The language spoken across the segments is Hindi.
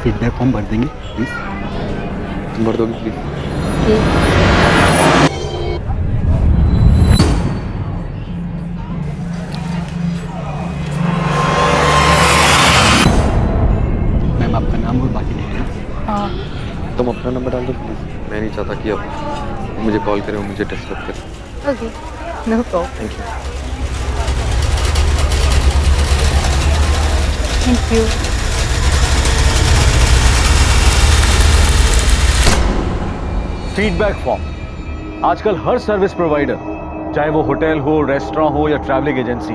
फीडबैक फॉर्म भर देंगे प्लीज। तुम भर दोगे प्लीज? मैम आपका नाम और बाकी डिटेल्स। हाँ तुम अपना नंबर डाल दो प्लीज। मैं नहीं चाहता कि अब मुझे कॉल करें और मुझे डिस्टर्ब करें। Okay, no problem. Thank you. Thank you. Feedback form आजकल हर सर्विस प्रोवाइडर, चाहे वो होटल हो, रेस्टोरेंट हो या ट्रैवलिंग एजेंसी,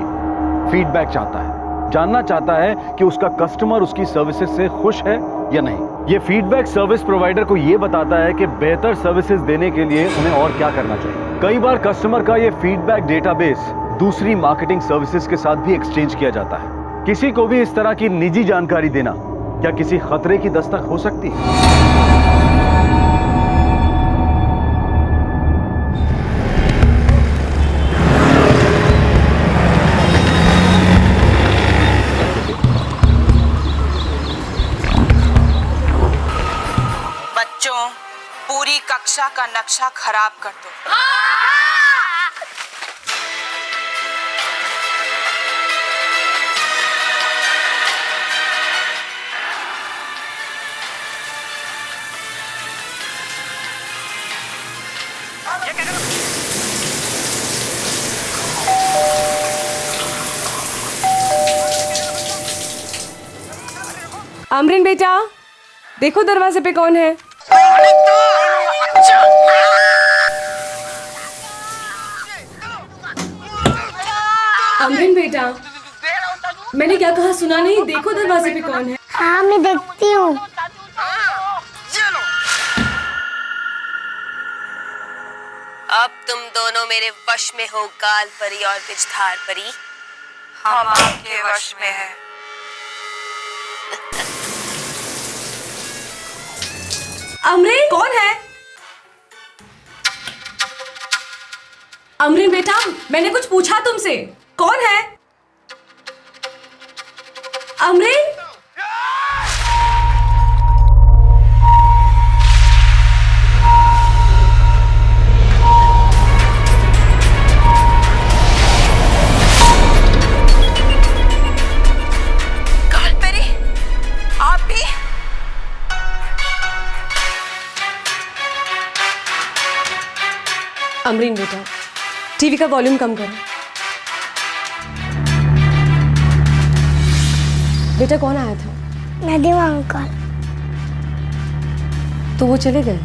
फीडबैक चाहता है, जानना चाहता है कि उसका कस्टमर उसकी सर्विसेज से खुश है या नहीं। ये फीडबैक सर्विस प्रोवाइडर को ये बताता है कि बेहतर सर्विसेज देने के लिए उन्हें और क्या करना चाहिए। कई बार कस्टमर का ये फीडबैक डेटाबेस दूसरी मार्केटिंग सर्विसेज के साथ भी एक्सचेंज किया जाता है। किसी को भी इस तरह की निजी जानकारी देना क्या किसी खतरे की दस्तक हो सकती है? बच्चों, पूरी कक्षा का नक्शा खराब कर दो। आमरीन बेटा, देखो दरवाजे पे कौन है। आमरीन बेटा, मैंने क्या कहा सुना नहीं? देखो दरवाजे पे कौन है। हाँ मैं देखती हूँ। अब तुम दोनों मेरे वश में हो, गाल परी और बिजधार परी। हम आपके वश में हैं। अमरीन कौन है? अमरीन बेटा, मैंने कुछ पूछा तुमसे, कौन है? अमरीन, गाल परी, आप भी? अमरीन बेटा, टीवी का वॉल्यूम कम करो। बेटा कौन आया था? नदीम अंकल। तो वो चले गए?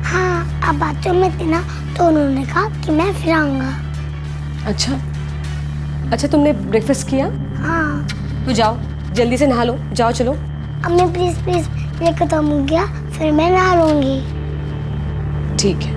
हाँ, अब बाथरूम में थी ना तो उन्होंने कहा कि मैं फिर आऊंगा। अच्छा अच्छा, तुमने ब्रेकफास्ट किया? हाँ। तो जाओ जल्दी से नहा लो, जाओ चलो। अम्मी प्लीज प्लीज, ये खत्म हो गया फिर मैं नहा लूंगी। ठीक है।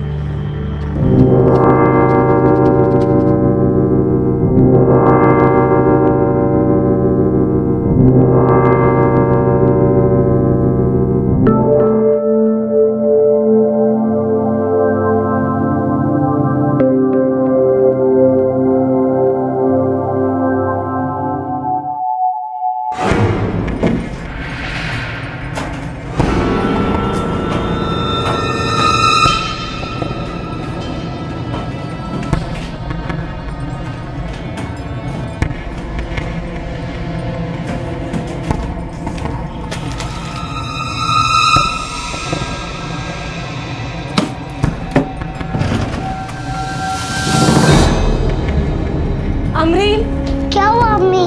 अमरीन, क्या हुआ अम्मी?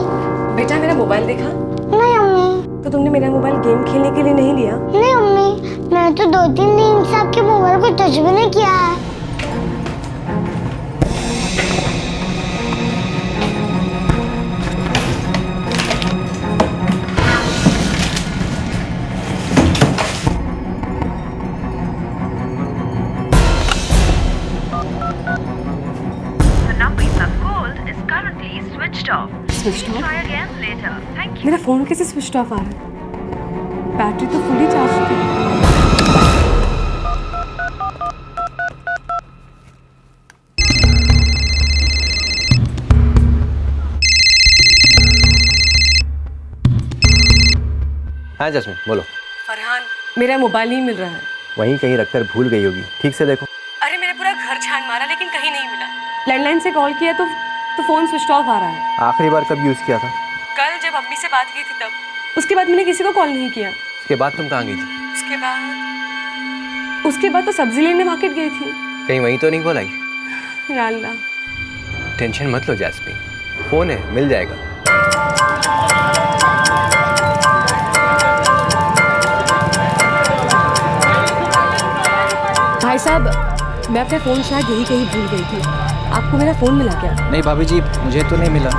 बेटा मेरा मोबाइल देखा? नहीं अम्मी। तो तुमने मेरा मोबाइल गेम खेलने के लिए नहीं लिया? नहीं अम्मी, मैंने तो 2-3 दिन से आपके मोबाइल को टच भी नहीं किया है। Switch off? मेरा फोन कैसे स्विच ऑफ आ रहा है? बैटरी तो फुली चार्ज थी। हाँ जस्मीन बोलो। मेरा मोबाइल नहीं मिल रहा है। वहीं कहीं रखकर भूल गई होगी, ठीक से देखो। अरे मैंने पूरा घर छान मारा लेकिन कहीं नहीं मिला। लैंडलाइन से कॉल किया तो फ़ोन स्विच ऑफ आ रहा है। आखिरी बार कब यूज़ किया था? कल जब अम्मी से बात की थी तब। उसके बाद मैंने किसी को कॉल नहीं किया। उसके बाद तुम कहाँ गई थी? उसके बाद तो सब्जी लेने मार्केट गई थी। कहीं वहीं तो नहीं बोलाई? या अल्लाह। टेंशन मत लो जैस्मीन, फ़ोन है, मिल जाएगा। भाई साहब, मैं अपना फ़ोन शायद यही कहीं भूल गई थी। आपको मेरा फ़ोन मिला क्या? नहीं भाभी जी, मुझे तो नहीं मिला।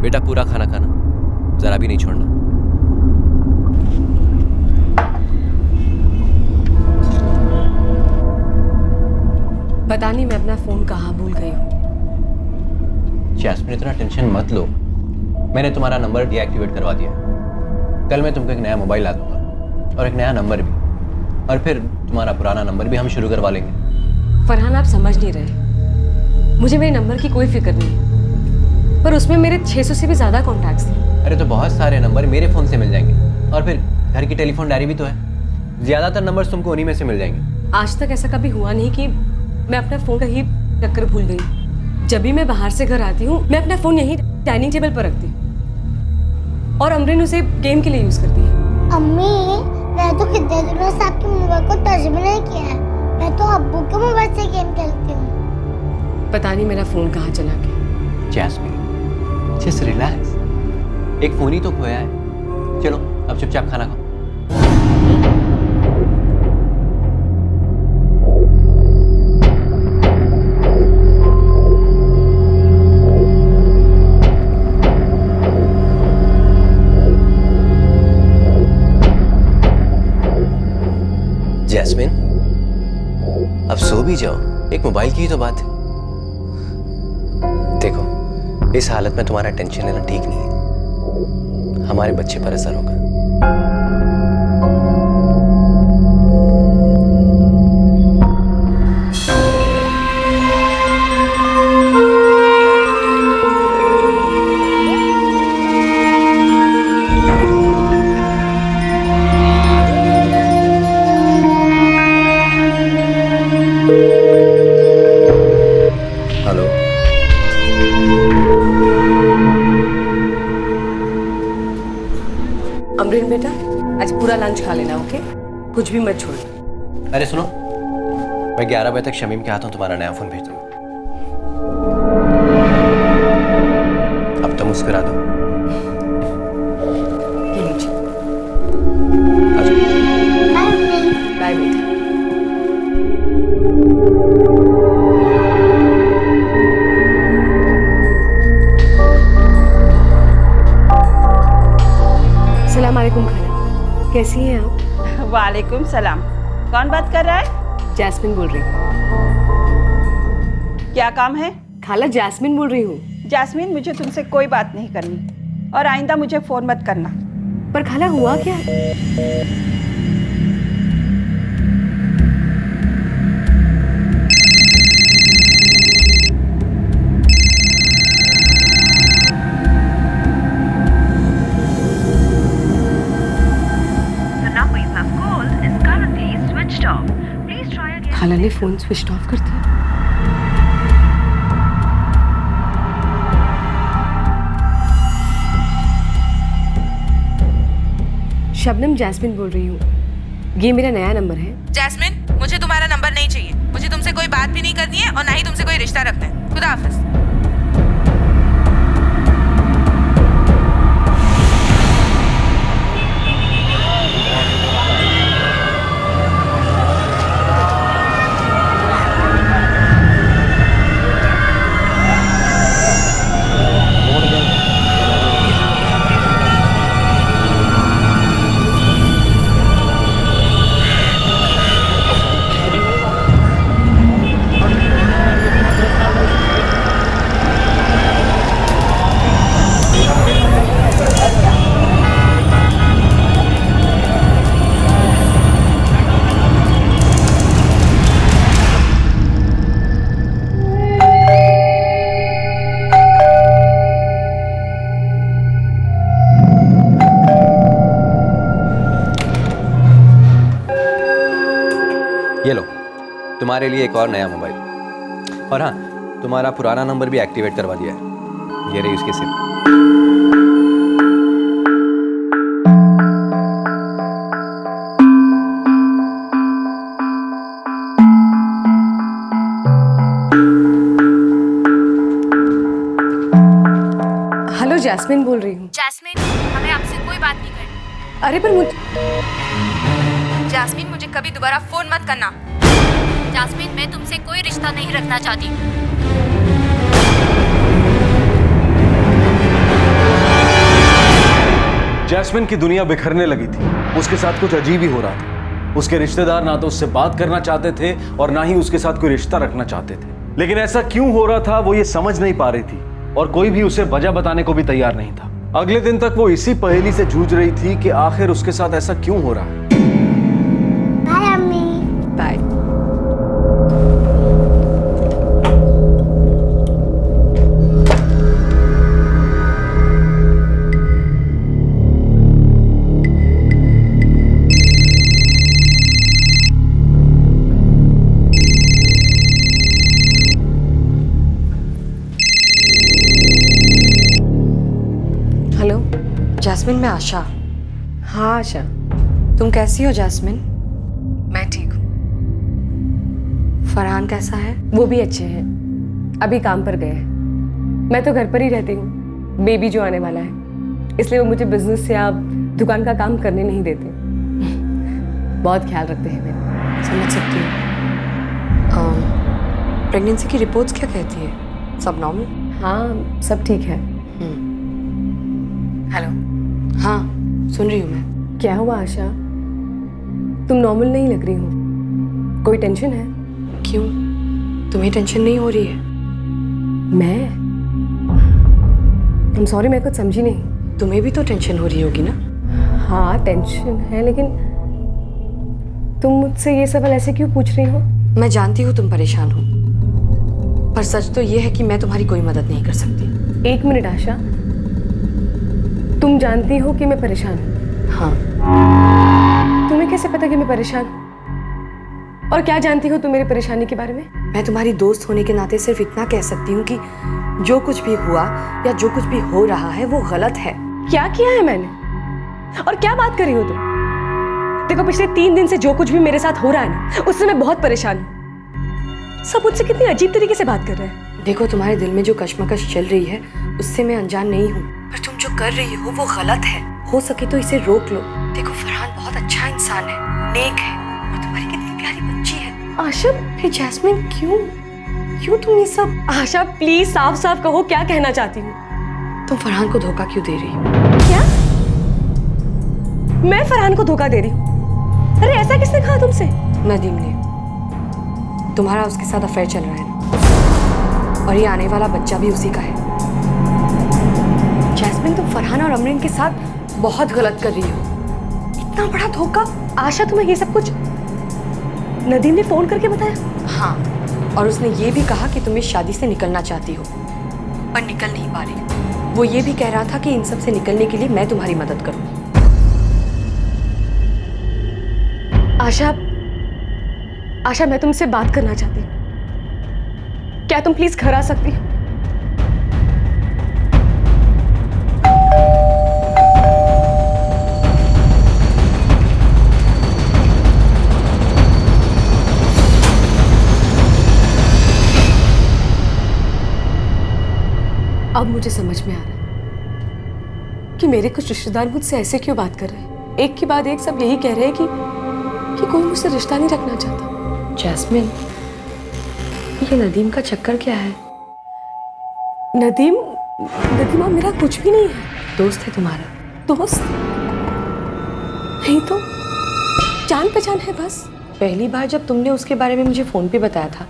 बेटा पूरा खाना खाना, जरा भी नहीं छोड़ना। पता नहीं मैं अपना फ़ोन कहाँ भूल गई हूँ। जैस्मीन इतना टेंशन मत लो, मैंने तुम्हारा नंबर डीएक्टिवेट करवा दिया। कल मैं तुमको एक नया मोबाइल ला दूंगा और एक नया नंबर भी, और फिर तुम्हारा पुराना नंबर भी हम शुरू करवा लेंगे। फरहान, आप समझ नहीं रहे। मुझे मेरे नंबर की कोई फिक्र नहीं है, पर उसमें मेरे 600 से भी ज़्यादा कॉन्टैक्ट्स थे। अरे तो बहुत सारे नंबर मेरे फ़ोन से मिल जाएंगे, और फिर घर की टेलीफोन डायरी भी तो है, ज़्यादातर नंबर्स तुमको उन्हीं में से मिल जाएंगे। आज तक ऐसा कभी हुआ नहीं कि मैं अपना फ़ोन कहीं रखकर भूल गई। जब भी मैं बाहर से घर आती हूँ, मैं अपना फ़ोन यहीं डाइनिंग टेबल पर रखती हूँ, और अमरीन उसे गेम के लिए यूज़ करती है। अम्मी, मैं तो कितने दिनों से आपके मोबाइल को टच भी नहीं किया है। मैं तो अब्बू के मोबाइल से गेम खेलती हूँ। पता नहीं मेरा फ़ोन कहाँ चला गया। जैस्मीन, जस्ट रिलैक्स, एक फ़ोन ही तो खोया है। चलो अब चुपचाप खाना खाओ। जैस्मिन, अब सो भी जाओ, एक मोबाइल की ही तो बात है। देखो, इस हालत में तुम्हारा टेंशन लेना ठीक नहीं है, हमारे बच्चे पर असर होगा। हेलो, अमरीन बेटा, आज पूरा लंच खा लेना, ओके? कुछ भी मत छोड़ना। अरे सुनो, मैं 11 बजे तक शमीम के हाथों तुम्हारा नया फ़ोन भेज दूंगा। अब तो मुस्कुरा दो। ये लीजिए। आ जाओ। बाय बेटा। अस्सलाम वालेकुम खाला, कैसी हैं आप? वालेकुम सलाम। कौन बात कर रहा है? जैस्मिन बोल रही हूँ। क्या काम है? खाला, जैस्मिन बोल रही हूँ। जैस्मीन, मुझे तुमसे कोई बात नहीं करनी, और आइंदा मुझे फ़ोन मत करना। पर खाला, हुआ क्या? खाला ने फ़ोन स्विच ऑफ कर दिया। शबनम, जैस्मिन बोल रही हूँ। ये मेरा नया नंबर है। जैस्मिन, मुझे तुम्हारा नंबर नहीं चाहिए। मुझे तुमसे कोई बात भी नहीं करनी है और ना ही तुमसे कोई रिश्ता रखना है। खुदा हाफिज। तुम्हारे लिए एक और नया मोबाइल। और हाँ, तुम्हारा पुराना नंबर भी एक्टिवेट करवा दिया है। ये रही उसकी सिम। हेलो, जैस्मिन बोल रही हूँ। जैस्मिन, हमें आपसे कोई बात नहीं करनी। अरे पर मुझे जैस्मिन, मुझे कभी दोबारा फोन मत करना। जैस्मिन, मैं तुमसे कोई रिश्ता नहीं रखना चाहती। जैस्मिन की दुनिया बिखरने लगी थी। उसके साथ कुछ अजीब ही हो रहा था। उसके रिश्तेदार ना तो उससे बात करना चाहते थे और ना ही उसके साथ कोई रिश्ता रखना चाहते थे। लेकिन ऐसा क्यों हो रहा था वो ये समझ नहीं पा रही थी और कोई भी उसे वजह बताने को भी तैयार नहीं था। अगले दिन तक वो इसी पहेली से जूझ रही थी कि आखिर उसके साथ ऐसा क्यों हो रहा है। बाय अम्मी। बाय। हेलो। जैस्मिन, मैं आशा। हाँ आशा, तुम कैसी हो जैस्मिन? मैं ठीक हूँ। फरहान कैसा है? वो भी अच्छे हैं, अभी काम पर गए हैं। मैं तो घर पर ही रहती हूँ। बेबी जो आने वाला है, इसलिए वो मुझे बिजनेस या दुकान का काम करने नहीं देते। बहुत ख्याल रखते हैं मेरा। समझ सकती हूँ। प्रेगनेंसी की रिपोर्ट्स क्या कहती है? सब नॉर्मल? हाँ, सब ठीक है। हेलो। हाँ, सुन रही हूँ मैं। क्या हुआ आशा? तुम नॉर्मल नहीं लग रही हो। कोई टेंशन है? क्यों? तुम्हें टेंशन नहीं हो रही है? मैं I'm सॉरी, मैं कुछ समझी नहीं। तुम्हें भी तो टेंशन हो रही होगी ना? हाँ, टेंशन है, लेकिन तुम मुझसे ये सवाल ऐसे क्यों पूछ रही हो? मैं जानती हूँ तुम परेशान हो, पर सच तो ये है कि मैं तुम्हारी कोई मदद नहीं कर सकती। एक मिनट आशा, तुम जानती हो कि मैं परेशान हूँ? हाँ। तुम्हें कैसे पता कि मैं परेशान हूँ? और क्या जानती हो तुम मेरी परेशानी के बारे में? मैं तुम्हारी दोस्त होने के नाते सिर्फ इतना कह सकती हूँ कि जो कुछ भी हुआ या जो कुछ भी हो रहा है वो गलत है। क्या किया है मैंने? और क्या बात कर रही हो तुम? देखो, पिछले 3 दिन से जो कुछ भी मेरे साथ हो रहा है ना, उससे मैं बहुत परेशान हूँ। सब मुझसे कितनी अजीब तरीके से बात कर रहे हैं। देखो, तुम्हारे दिल में जो कश्मकश चल रही है उससे मैं अनजान नहीं हूँ, पर तुम जो कर रही हो वो गलत है। हो सके तो इसे रोक लो। देखो, फरहान बहुत अच्छा इंसान है, नेक है, और तुम्हारी कितनी प्यारी बच्ची है। आशा, हे जैस्मिन, क्यों तुम ये सब? आशा प्लीज साफ साफ कहो, क्या कहना चाहती हो? तुम फरहान को धोखा क्यों दे रही हो? क्या? मैं फरहान को धोखा दे रही हूँ? अरे ऐसा किसने कहा तुमसे? नदीम ने। तुम्हारा उसके साथ अफेयर चल रहा है ना, और ये आने वाला बच्चा भी उसी का है। जैस्मिन, तुम फरहान और अमरीन के साथ बहुत गलत कर रही हो। इतना बड़ा धोखा। आशा, तुम्हें ये सब कुछ नदीम ने फोन करके बताया? हाँ, और उसने ये भी कहा कि तुम इस शादी से निकलना चाहती हो, पर निकल नहीं पा रही। वो ये भी कह रहा था कि इन सब से निकलने के लिए मैं तुम्हारी मदद करूं। आशा, मैं तुमसे बात करना चाहती हूँ। क्या तुम प्लीज घर आ सकती हो? अब मुझे समझ में आ रहा है कि मेरे कुछ रिश्तेदार मुझसे ऐसे क्यों बात कर रहे हैं। एक के बाद एक सब यही कह रहे हैं कि कोई मुझसे रिश्ता नहीं रखना चाहता। जैस्मिन, ये नदीम का चक्कर क्या है? नदीम मेरा कुछ भी नहीं है। दोस्त है तुम्हारा? दोस्त नहीं तो जान पहचान है बस। पहली बार जब तुमने उसके बारे में मुझे फोन पे बताया था,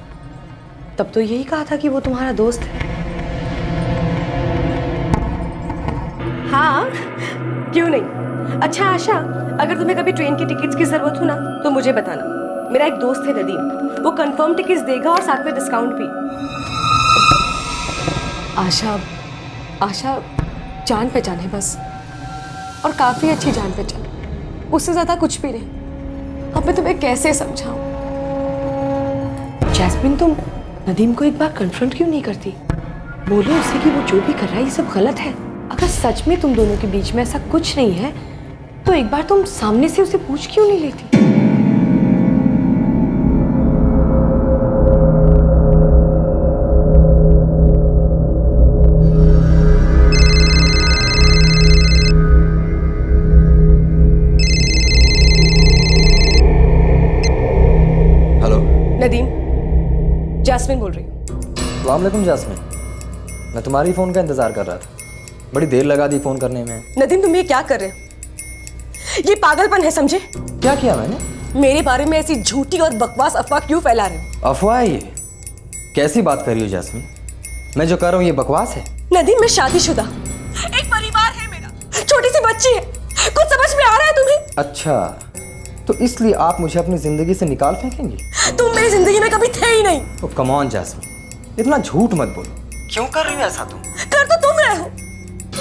तब तो यही कहा था कि वो तुम्हारा दोस्त है। हाँ, क्यों नहीं। अच्छा आशा, अगर तुम्हें कभी ट्रेन की टिकट्स की जरूरत हो ना, तो मुझे बताना। मेरा एक दोस्त है नदीम, वो कंफर्म टिकट्स देगा और साथ में डिस्काउंट भी। आशा जान पहचान है बस, और काफी अच्छी जान पहचान, उससे ज्यादा कुछ भी नहीं। अब मैं तुम्हें कैसे समझाऊं? जैस्मिन, तुम नदीम को एक बार कन्फ्रंट क्यों नहीं करती? बोलो उसे कि वो जो भी कर रहा है ये सब गलत है। अगर सच में तुम दोनों के बीच में ऐसा कुछ नहीं है तो एक बार तुम सामने से उसे पूछ क्यों नहीं लेती? हेलो। नदीम, जैस्मिन बोल रही हूँ। अस्सलाम वालेकुम जैस्मिन, मैं तुम्हारी फ़ोन का इंतज़ार कर रहा था। बड़ी देर लगा दी फ़ोन करने में। नदीम, तुम ये क्या कर रहे हो? ये पागलपन है, समझे? क्या किया मैंने? मेरे बारे में ऐसी झूठी और बकवास अफवाह क्यों फैला रहे हो? अफवाह है ये? कैसी बात कर रही हो जैस्मिन? मैं जो कर रहा हूँ ये बकवास है? नदीम, मैं शादीशुदा, एक परिवार है मेरा, छोटी सी बच्ची है। कुछ समझ में आ रहा है तुम्हें? अच्छा, तो इसलिए आप मुझे अपनी ज़िंदगी से निकाल फेंकेंगी? तुम मेरी जिंदगी में कभी थे ही नहीं। तो कम ऑन जैस्मिन, इतना झूठ मत बोलो। क्यों कर रही हो ऐसा तुम? कर तो तुम रहे हो,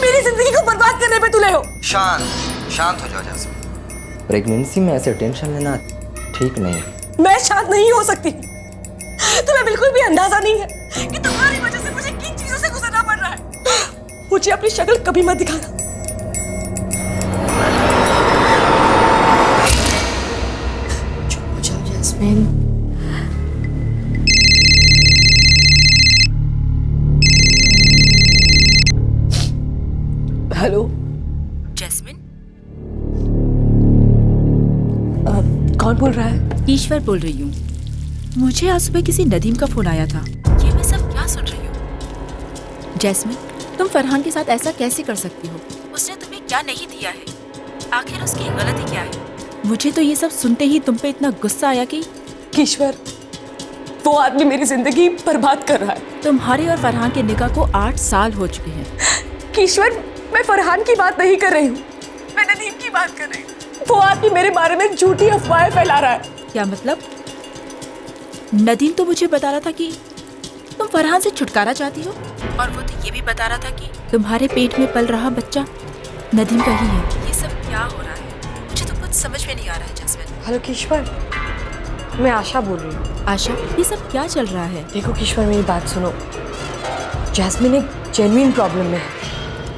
मेरी जिंदगी को बर्बाद करने पे तुले हो। शांत हो जाओ जैस्मिन। प्रेगनेंसी में ऐसे टेंशन लेना ठीक नहीं। मैं शांत नहीं हो सकती। तुम्हें बिल्कुल भी अंदाजा नहीं है कि तुम्हारी वजह से मुझे किन चीजों से गुजरना पड़ रहा है। मुझे अपनी शक्ल कभी मत दिखाना। चुप हो जाओ जैस्मिन। हेलो जैस्मिन, कौन बोल रहा है? ईश्वर बोल रही हूँ। मुझे आज सुबह किसी नदीम का फोन आया था। ये मैं सब क्या सुन रही हूँ? जैस्मिन, तुम फरहान के साथ ऐसा कैसे कर सकती हो? उसने तुम्हें क्या नहीं दिया है? आखिर उसकी गलती क्या है? मुझे तो ये सब सुनते ही तुम पे इतना गुस्सा आया कि ईश्वर, वो आदमी मेरी जिंदगी बर्बाद कर रहा है। तुम्हारे और फरहान के निकाह को 8 साल हो चुके हैं। ईश्वर, मैं फरहान की बात नहीं कर रही हूँ, मैं नदीम की बात कर रही हूँ। वो आदमी मेरे बारे में झूठी अफवाहें फैला रहा है। क्या मतलब? नदीम तो मुझे बता रहा था कि तुम फरहान से छुटकारा चाहती हो, और वो तो ये भी बता रहा था कि तुम्हारे पेट में पल रहा बच्चा नदीम का ही है। ये सब क्या हो रहा है? मुझे तो कुछ समझ में नहीं आ रहा है जैस्मिन। हेलो किश्वर, मैं आशा बोल रही हूँ। आशा, ये सब क्या चल रहा है? देखो किश्वर, मेरी बात सुनो। जैस्मिन एक जेन्युइन प्रॉब्लम में है।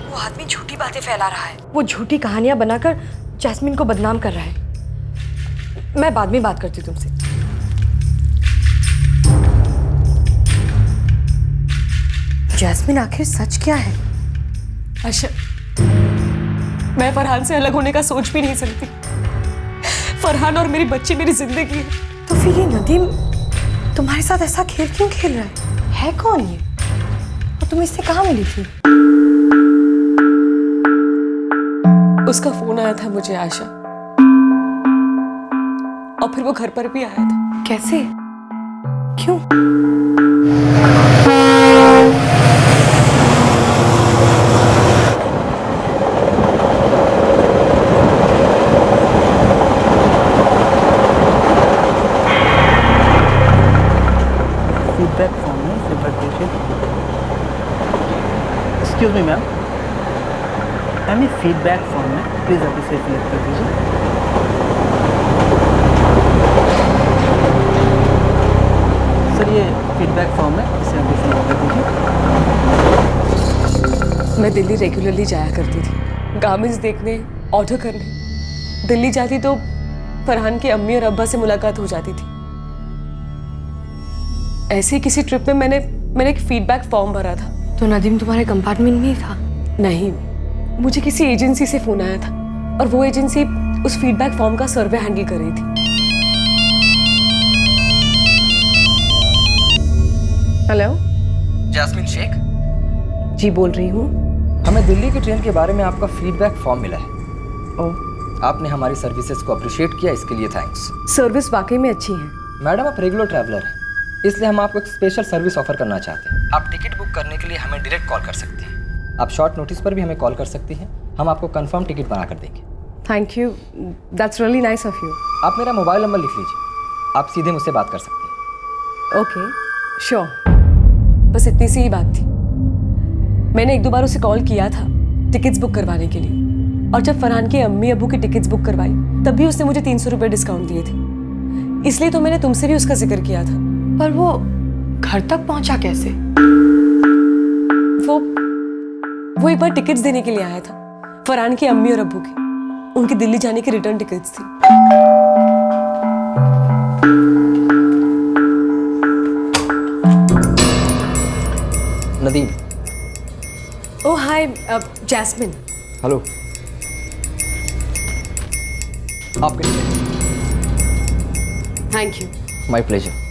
वो आदमी झूठी बातें फैला रहा है। वो झूठी कहानियां बनाकर जैस्मिन को बदनाम कर रहा है। मैं बाद में बात करती हूँ तुमसे। जैस्मिन, आखिर सच क्या है? आशा, मैं फरहान से अलग होने का सोच भी नहीं सकती। फरहान और मेरी बच्ची मेरी जिंदगी है। तो फिर ये नदीम तुम्हारे साथ ऐसा खेल क्यों खेल रहा है कौन ये? और तुम इससे कहाँ मिली थी? उसका फोन आया था मुझे आशा, और फिर वो घर पर भी आया था। कैसे? क्यों? फीडबैक फॉर्म में एक्सक्यूज मी मैम, ये फीडबैक फॉर्म में प्लीज़ अभी से फिल कर दीजिए। सर, ये फीडबैक फॉर्म है, इसे अभी फिल कर दीजिए। मैं दिल्ली रेगुलरली जाया करती थी, गारमेंट्स देखने, ऑर्डर करने। दिल्ली जाती तो फरहान के अम्मी और अब्बा से मुलाकात हो जाती थी। ऐसे ही किसी ट्रिप में मैंने एक फीडबैक फॉर्म भरा था। तो नदीम तुम्हारे कंपार्टमेंट में ही था? नहीं, मुझे किसी एजेंसी से फोन आया था, और वो एजेंसी उस फीडबैक फॉर्म का सर्वे हैंडल कर रही थी। हेलो, जैस्मिन शेख जी बोल रही हूँ। हमें दिल्ली की ट्रेन के बारे में आपका फीडबैक फॉर्म मिला है। ओह, आपने हमारी सर्विसेज को अप्रिशिएट किया, इसके लिए थैंक्स। सर्विस वाकई में अच्छी है। मैडम, आप रेगुलर ट्रैवलर हैं, इसलिए हम आपको एक स्पेशल सर्विस ऑफर करना चाहते हैं। आप टिकट बुक करने के लिए हमें डायरेक्ट कॉल कर सकते हैं। आप शॉर्ट नोटिस पर भी हमें कॉल कर सकती हैं, हम आपको कंफर्म टिकट बना कर देंगे। Thank you, that's really nice of you. आप मेरा मोबाइल नंबर लिख लीजिए, आप सीधे मुझसे बात कर सकते हैं। Okay, sure. बस इतनी सी ही बात थी। मैंने 1-2 बार उसे कॉल किया था टिकट्स बुक करवाने के लिए, और जब फरहान के अम्मी अबू की टिकट्स बुक करवाई तब भी उसने मुझे 300 रुपये डिस्काउंट दिए थे। इसलिए तो मैंने तुमसे भी उसका जिक्र किया था। पर वो घर तक पहुंचा कैसे? वो एक बार टिकट्स देने के लिए आया था, फरहान की अम्मी और अब्बू की। उनकी दिल्ली जाने की रिटर्न टिकट्स थी। नदीम। ओह हाय जैस्मिन। हेलो। आपके थैंक यू। My pleasure.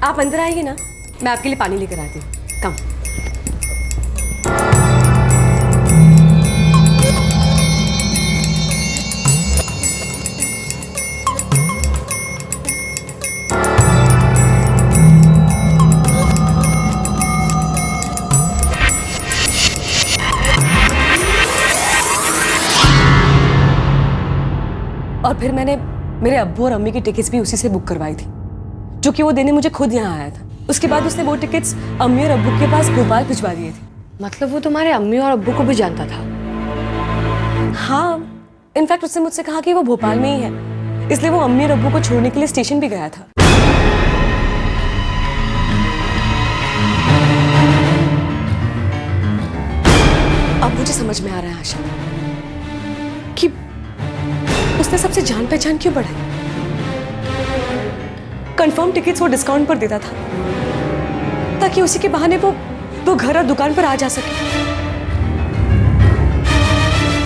आप अंदर आइए ना, मैं आपके लिए पानी लेकर आती हूँ। कम। और फिर मैंने मेरे अब्बू और अम्मी की टिकट्स भी उसी से बुक करवाई थी, जो कि वो देने मुझे खुद यहाँ आया था। उसके बाद उसने वो टिकट्स अम्मी और अब्बू के पास भोपाल भिजवा दिए थे। मतलब वो तुम्हारे अम्मी और अब्बू को भी जानता था? हाँ, इनफैक्ट उसने मुझसे कहा कि वो भोपाल में ही है, इसलिए वो अम्मी और अब्बू को छोड़ने के लिए स्टेशन भी गया था। अब मुझे समझ में आ रहा है आशा कि उसने सबसे जान पहचान क्यों बढ़ाई। कंफर्म टिकट्स वो डिस्काउंट पर देता था ताकि उसी के बहाने वो घर और दुकान पर आ जा सके।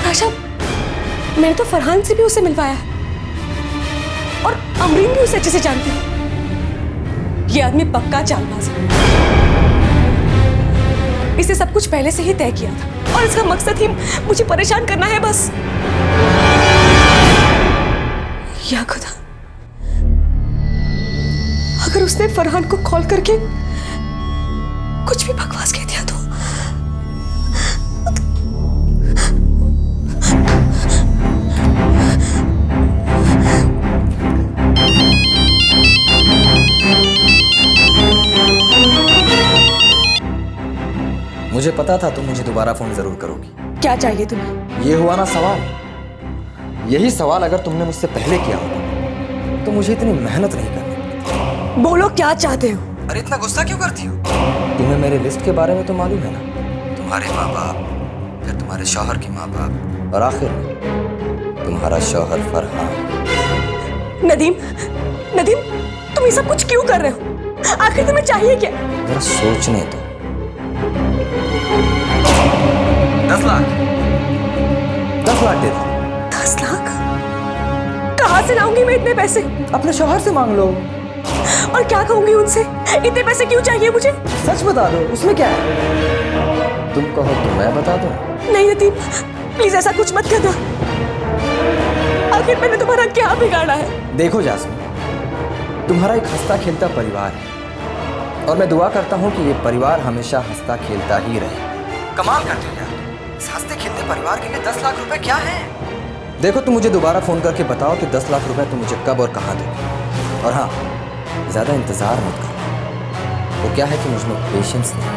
आशा, मैंने तो फरहान से भी उसे मिलवाया है और अमरीन भी उसे अच्छे से जानती है। ये आदमी पक्का चालबाज है। इसे सब कुछ पहले से ही तय किया था और इसका मकसद ही मुझे परेशान करना है बस। या खुदा, अगर उसने फरहान को कॉल करके कुछ भी बकवास कह दिया तो मुझे पता था तुम मुझे दोबारा फोन जरूर करोगी। क्या चाहिए तुम्हें? ये हुआ ना सवाल। यही सवाल अगर तुमने मुझसे पहले किया होता तो मुझे इतनी मेहनत नहीं करनी पड़ती। बोलो क्या चाहते हो? अरे इतना गुस्सा क्यों करती हो? तुम्हें मेरे लिस्ट के बारे में तो मालूम है ना, तुम्हारे माँ बाप, फिर तुम्हारे शौहर के माँ बाप और आखिर में तुम्हारा शौहर फरहान। नदीम, नदीम, तुम ये सब कुछ क्यों कर रहे हो? आखिर तुम्हें चाहिए क्या? जरा सोचने दो। 10 लाख, 10 लाख दे दो। 10 लाख? कहाँ से लाऊंगी मैं इतने पैसे? अपने शौहर से मांग लो। और क्या कहूंगी उनसे? इतने पैसे क्यों चाहिए मुझे? सच बता दो, उसमें क्या है? तुम कहो तो मैं बता दूं। नहीं नदीम, प्लीज ऐसा कुछ मत करना। आखिर मैंने तुम्हारा क्या बिगाड़ा है? देखो जास्मिन, तुम्हारा एक हंसता खेलता परिवार है और मैं दुआ करता हूँ कि ये परिवार हमेशा हंसता खेलता ही रहे। कमाल करते हो यार, इस हंसते खेलते परिवार के लिए 10 लाख रुपए क्या है? देखो, तुम मुझे दोबारा फोन करके बताओ कि 10 लाख रुपए तुम मुझे कब और कहाँ दोगे। और हाँ, ज्यादा इंतजार मत करो। वो क्या है कि मुझमें पेशेंस नहीं।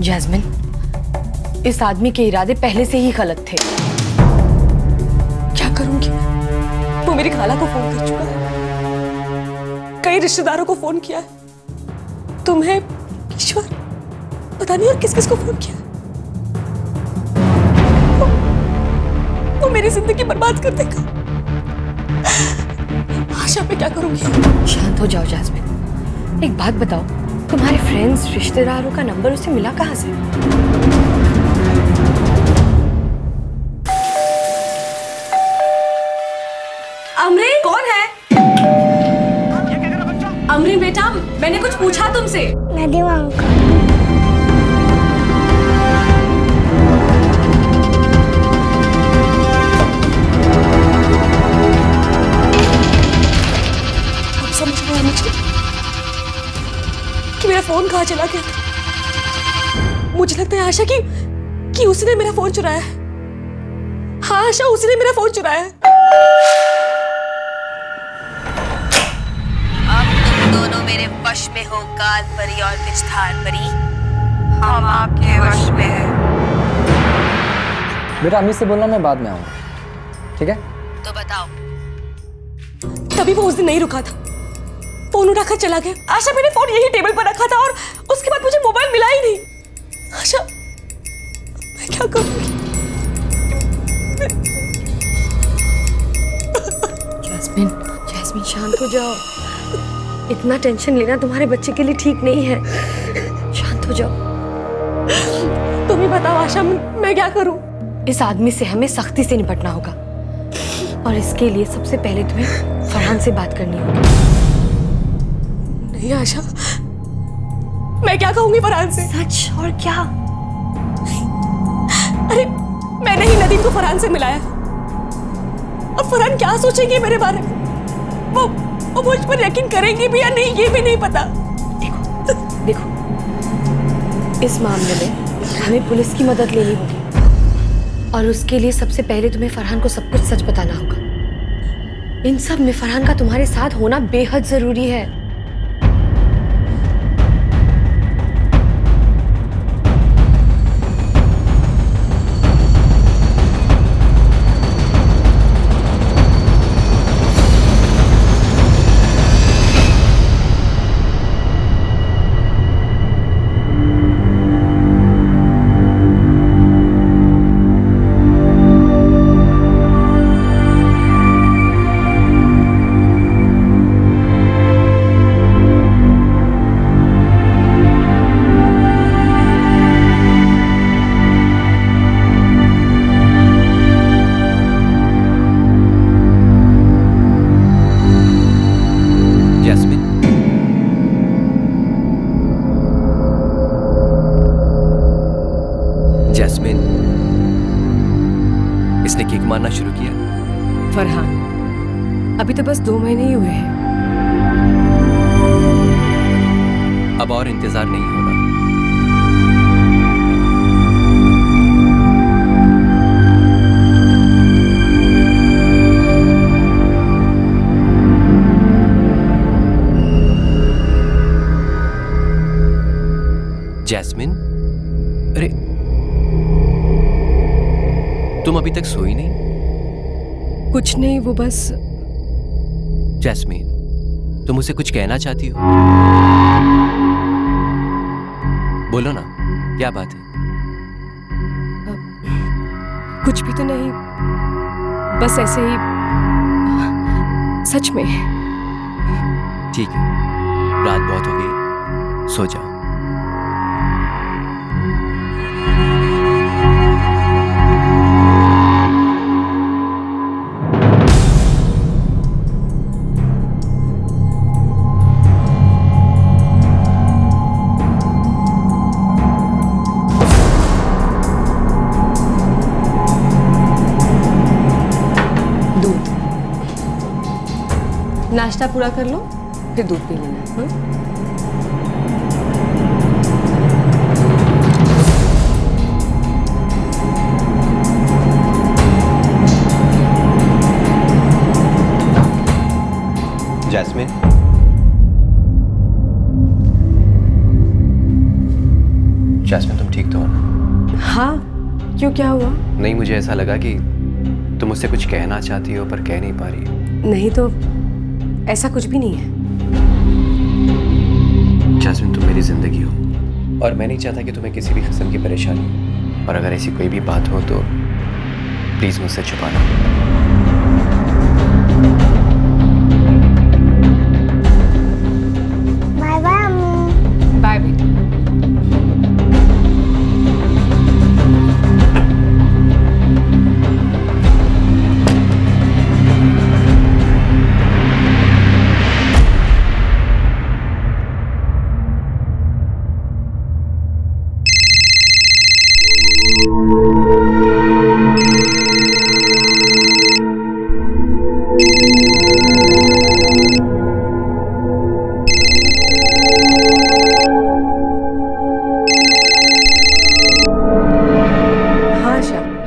जैस्मिन, इस आदमी के इरादे पहले से ही गलत थे। क्या करूंगी? वो मेरी खाला को फोन कर चुका है, कई रिश्तेदारों को फोन किया है, तुम्हें, ईश्वर, पता नहीं और किस किस को फोन किया। वो मेरी जिंदगी बर्बाद कर देगा। आशा, मैं क्या करूंगी? शांत हो जाओ जैस्मिन। एक बात बताओ, तुम्हारे फ्रेंड्स, रिश्तेदारों का नंबर उसे मिला कहाँ से? अमरीन, कौन है? अमरीन बेटा, मैंने कुछ पूछा तुमसे। नदीम अंकल। अब समझ में आया मुझे कि मेरा फोन कहाँ चला गया था। मुझे लगता है आशा कि उसने मेरा फोन चुराया है। हाँ आशा, उसने मेरा फोन चुराया है। दोनों मेरे वश में हो, काल परी और पिछधार परी। हम आपके वश में हैं। बेटा, अम्मी से बोलना मैं बाद में आऊंगा, ठीक है? तो बताओ, तभी वो उस दिन नहीं रुका था, फोन उठाकर चला गया। आशा, मैंने फोन यही टेबल पर रखा था और उसके बाद मुझे मोबाइल मिला ही नहीं। आशा, मैं क्या करूंगी? जैस्मिन, जैस्मिन शांत हो जाओ। इतना टेंशन लेना तुम्हारे बच्चे के लिए ठीक नहीं है। शांत हो जाओ। तुम ही बताओ आशा, मैं क्या करूं? इस आदमी से हमें सख्ती से निपटना होगा और इसके लिए सबसे पहले तुम्हें फरहान से बात करनी होगी। नहीं आशा, मैं क्या कहूंगी फरहान से? सच और क्या? अरे मैंने ही नदीम को फरहान से मिलाया और फरहान क्या सोचेगी मेरे बारे में? वो मुझ पर यकीन करेंगी भी या नहीं ये भी नहीं पता। देखो, इस मामले में हमें पुलिस की मदद लेनी होगी और उसके लिए सबसे पहले तुम्हें फरहान को सब कुछ सच बताना होगा। इन सब में फरहान का तुम्हारे साथ होना बेहद जरूरी है। जैस्मिन, इसने केक मारना शुरू किया? फरहान, अभी तो बस 2 महीने ही हुए हैं। अब और इंतजार नहीं होना। जैस्मिन, अरे तुम अभी तक सोई नहीं? कुछ नहीं, वो बस। जैस्मिन, तुम उसे कुछ कहना चाहती हो? बोलो ना, क्या बात है? कुछ भी तो नहीं, बस ऐसे ही। सच में। ठीक है, रात बहुत हो गई, सो जाओ। नाश्ता पूरा कर लो, फिर दूध पी लेना। जैस्मिन, जैस्मिन तुम ठीक तो हो ना? हाँ, क्यों, क्या हुआ? नहीं, मुझे ऐसा लगा कि तुम मुझसे कुछ कहना चाहती हो पर कह नहीं पा रही हो। नहीं तो ऐसा कुछ भी नहीं है। जैस्मिन, तुम मेरी जिंदगी हो और मैं नहीं चाहता कि तुम्हें किसी भी किस्म की परेशानी हो, और अगर ऐसी कोई भी बात हो तो प्लीज मुझसे छुपाना। बाय बाय अम्मू। बाय बेटा।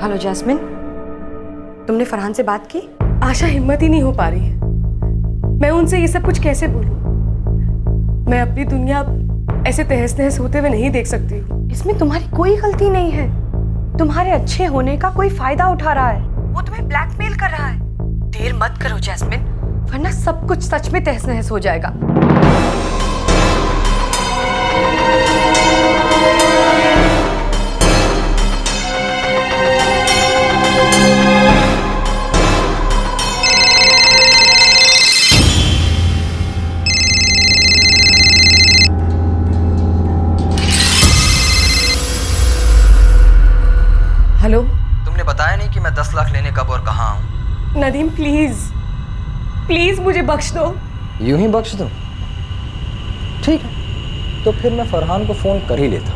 हेलो जैस्मिन, तुमने फरहान से बात की? आशा, हिम्मत ही नहीं हो पा रही है। मैं उनसे ये सब कुछ कैसे बोलूं? मैं अपनी दुनिया ऐसे तहस नहस होते हुए नहीं देख सकती हूँ। इसमें तुम्हारी कोई गलती नहीं है। तुम्हारे अच्छे होने का कोई फायदा उठा रहा है। वो तुम्हें ब्लैकमेल कर रहा है। देर मत करो जैस्मिन, वरना सब कुछ सच में तहस नहस हो जाएगा। हेलो, तुमने बताया नहीं कि मैं 10 लाख लेने कब और कहाँ आऊँ। नदीम प्लीज प्लीज मुझे बख्श दो। यूं ही बख्श दूँ? ठीक है, तो फिर मैं फरहान को फ़ोन कर ही लेता।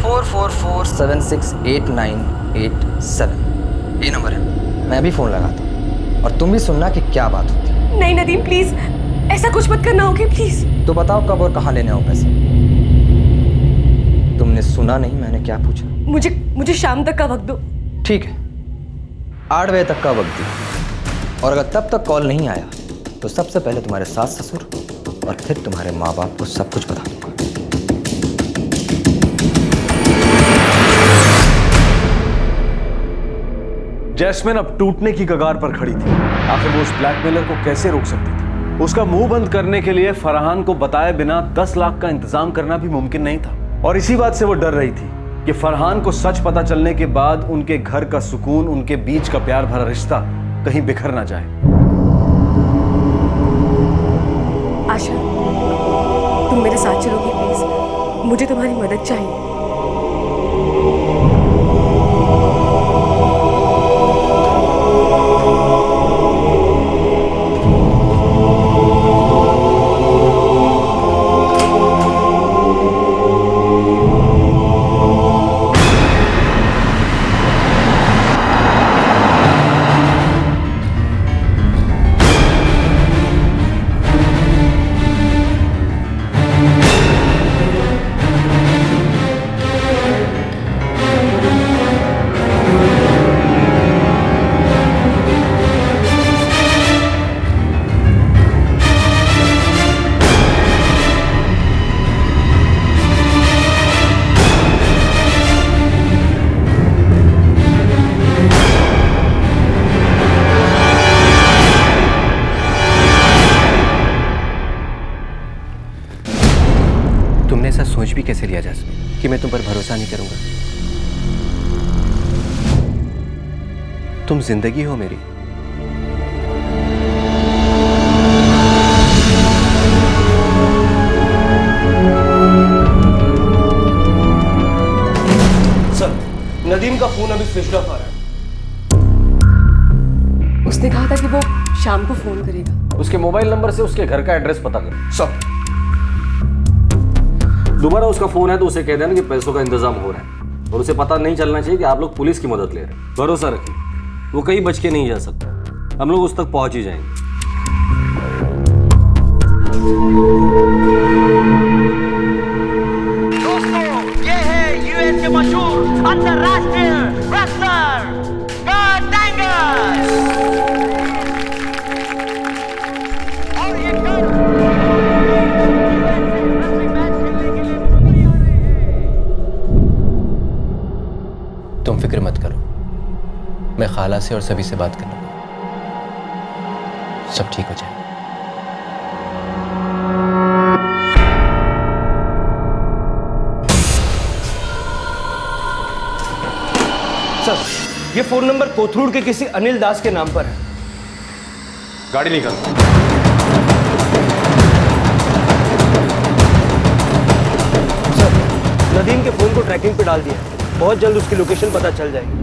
4447689887 ये नंबर है, मैं भी फ़ोन लगाता हूँ और तुम भी सुनना कि क्या बात होती है। नहीं नदीम प्लीज, ऐसा कुछ मत करना, ओके प्लीज। तो बताओ कब और कहाँ लेने आऊँ पैसे? तुमने सुना नहीं मैंने क्या पूछा? मुझे शाम तक का वक्त दो। ठीक है, 8 बजे तक का वक्त दिया, और अगर तब तक कॉल नहीं आया तो सबसे पहले तुम्हारे सास ससुर और फिर तुम्हारे माँ बाप को सब कुछ बता दूंगा। जैस्मिन अब टूटने की कगार पर खड़ी थी। आखिर वो उस ब्लैकमेलर को कैसे रोक सकती थी? उसका मुंह बंद करने के लिए फरहान को बताए बिना 10 लाख का इंतजाम करना भी मुमकिन नहीं था, और इसी बात से वो डर रही थी कि फरहान को सच पता चलने के बाद उनके घर का सुकून, उनके बीच का प्यार भरा रिश्ता कहीं बिखर ना जाए। आशा, तुम मेरे साथ चलोगी प्लीज? मुझे तुम्हारी मदद चाहिए। तुमने ऐसा सोच भी कैसे लिया जैस्मिन कि मैं तुम पर भरोसा नहीं करूंगा? तुम जिंदगी हो मेरी। सर, नदीम का फोन अभी स्विच ऑफ आ रहा है। उसने कहा था कि वो शाम को फोन करेगा। उसके मोबाइल नंबर से उसके घर का एड्रेस पता करो। सर, दोबारा उसका फोन है तो उसे कह देना कि पैसों का इंतजाम हो रहा है, और उसे पता नहीं चलना चाहिए कि आप लोग पुलिस की मदद ले रहे हैं। भरोसा रखिए, वो कहीं बच के नहीं जा सकता, हम लोग उस तक पहुंच ही जाएंगे। दोस्तों, ये है यूएस के मशहूर अंतरराष्ट्रीय रेसलर कर्ट एंगल। और ये तुम फिक्र मत करो, मैं खाला से और सभी से बात कर लूंगा, सब ठीक हो जाएगा। सर, ये फोन नंबर कोथरूड के किसी अनिल दास के नाम पर है। गाड़ी निकाल। सर, नदीम के फोन को ट्रैकिंग पे डाल दिया है, बहुत जल्द उसकी लोकेशन पता चल जाएगी।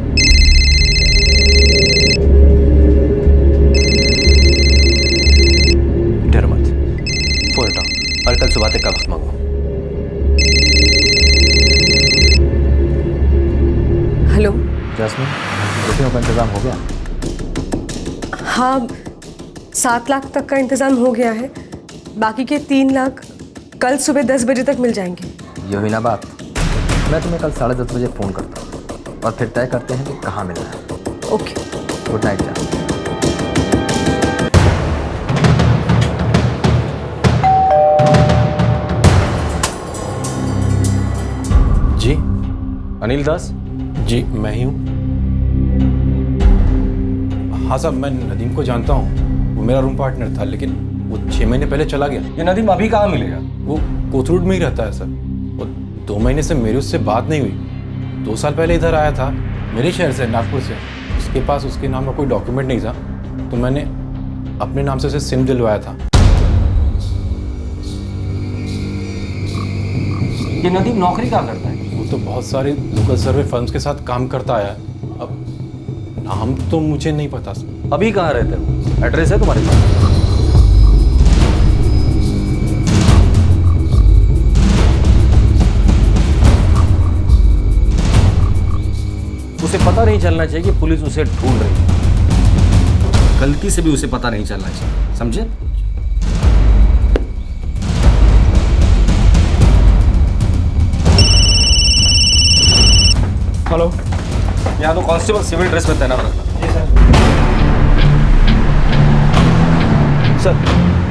डर मत, फोन उठाओ और कल सुबह तक का वक्त मांगो। हेलो जैस्मिन, रुपयों का इंतजाम हो गया? हाँ, 7 लाख तक का इंतजाम हो गया है, बाकी के 3 लाख कल सुबह 10 बजे तक मिल जाएंगे। ये हुई ना बात। मैं तुम्हें कल 10:30 बजे फ़ोन करता हूँ और फिर तय करते हैं कि कहाँ मिलना है। ओके, गुड नाइट जान। जी अनिल दास? जी मैं ही हूँ। हाँ साहब, मैं नदीम को जानता हूँ, वो मेरा रूम पार्टनर था, लेकिन वो 6 महीने पहले चला गया। ये नदीम अभी कहाँ मिलेगा? वो कोथरूड में ही रहता है सर। वो 2 महीने से मेरी उससे बात नहीं हुई। 2 साल पहले इधर आया था, मेरे शहर से, नागपुर से। उसके पास उसके नाम का कोई डॉक्यूमेंट नहीं था, तो मैंने अपने नाम से उसे सिम दिलवाया था। ये नदीम नौकरी कहाँ करता है? वो तो बहुत सारे लोकल सर्वे फर्म्स के साथ काम करता आया है। अब नाम तो मुझे नहीं पता सर। अभी कहाँ रहते हो? एड्रेस है तुम्हारे पास? उसे पता नहीं चलना चाहिए कि पुलिस उसे ढूंढ रही है। गलती से भी उसे पता नहीं चलना चाहिए, समझे? हेलो, यहाँ तो कांस्टेबल सिविल ड्रेस में तैनात रखना। जी सर।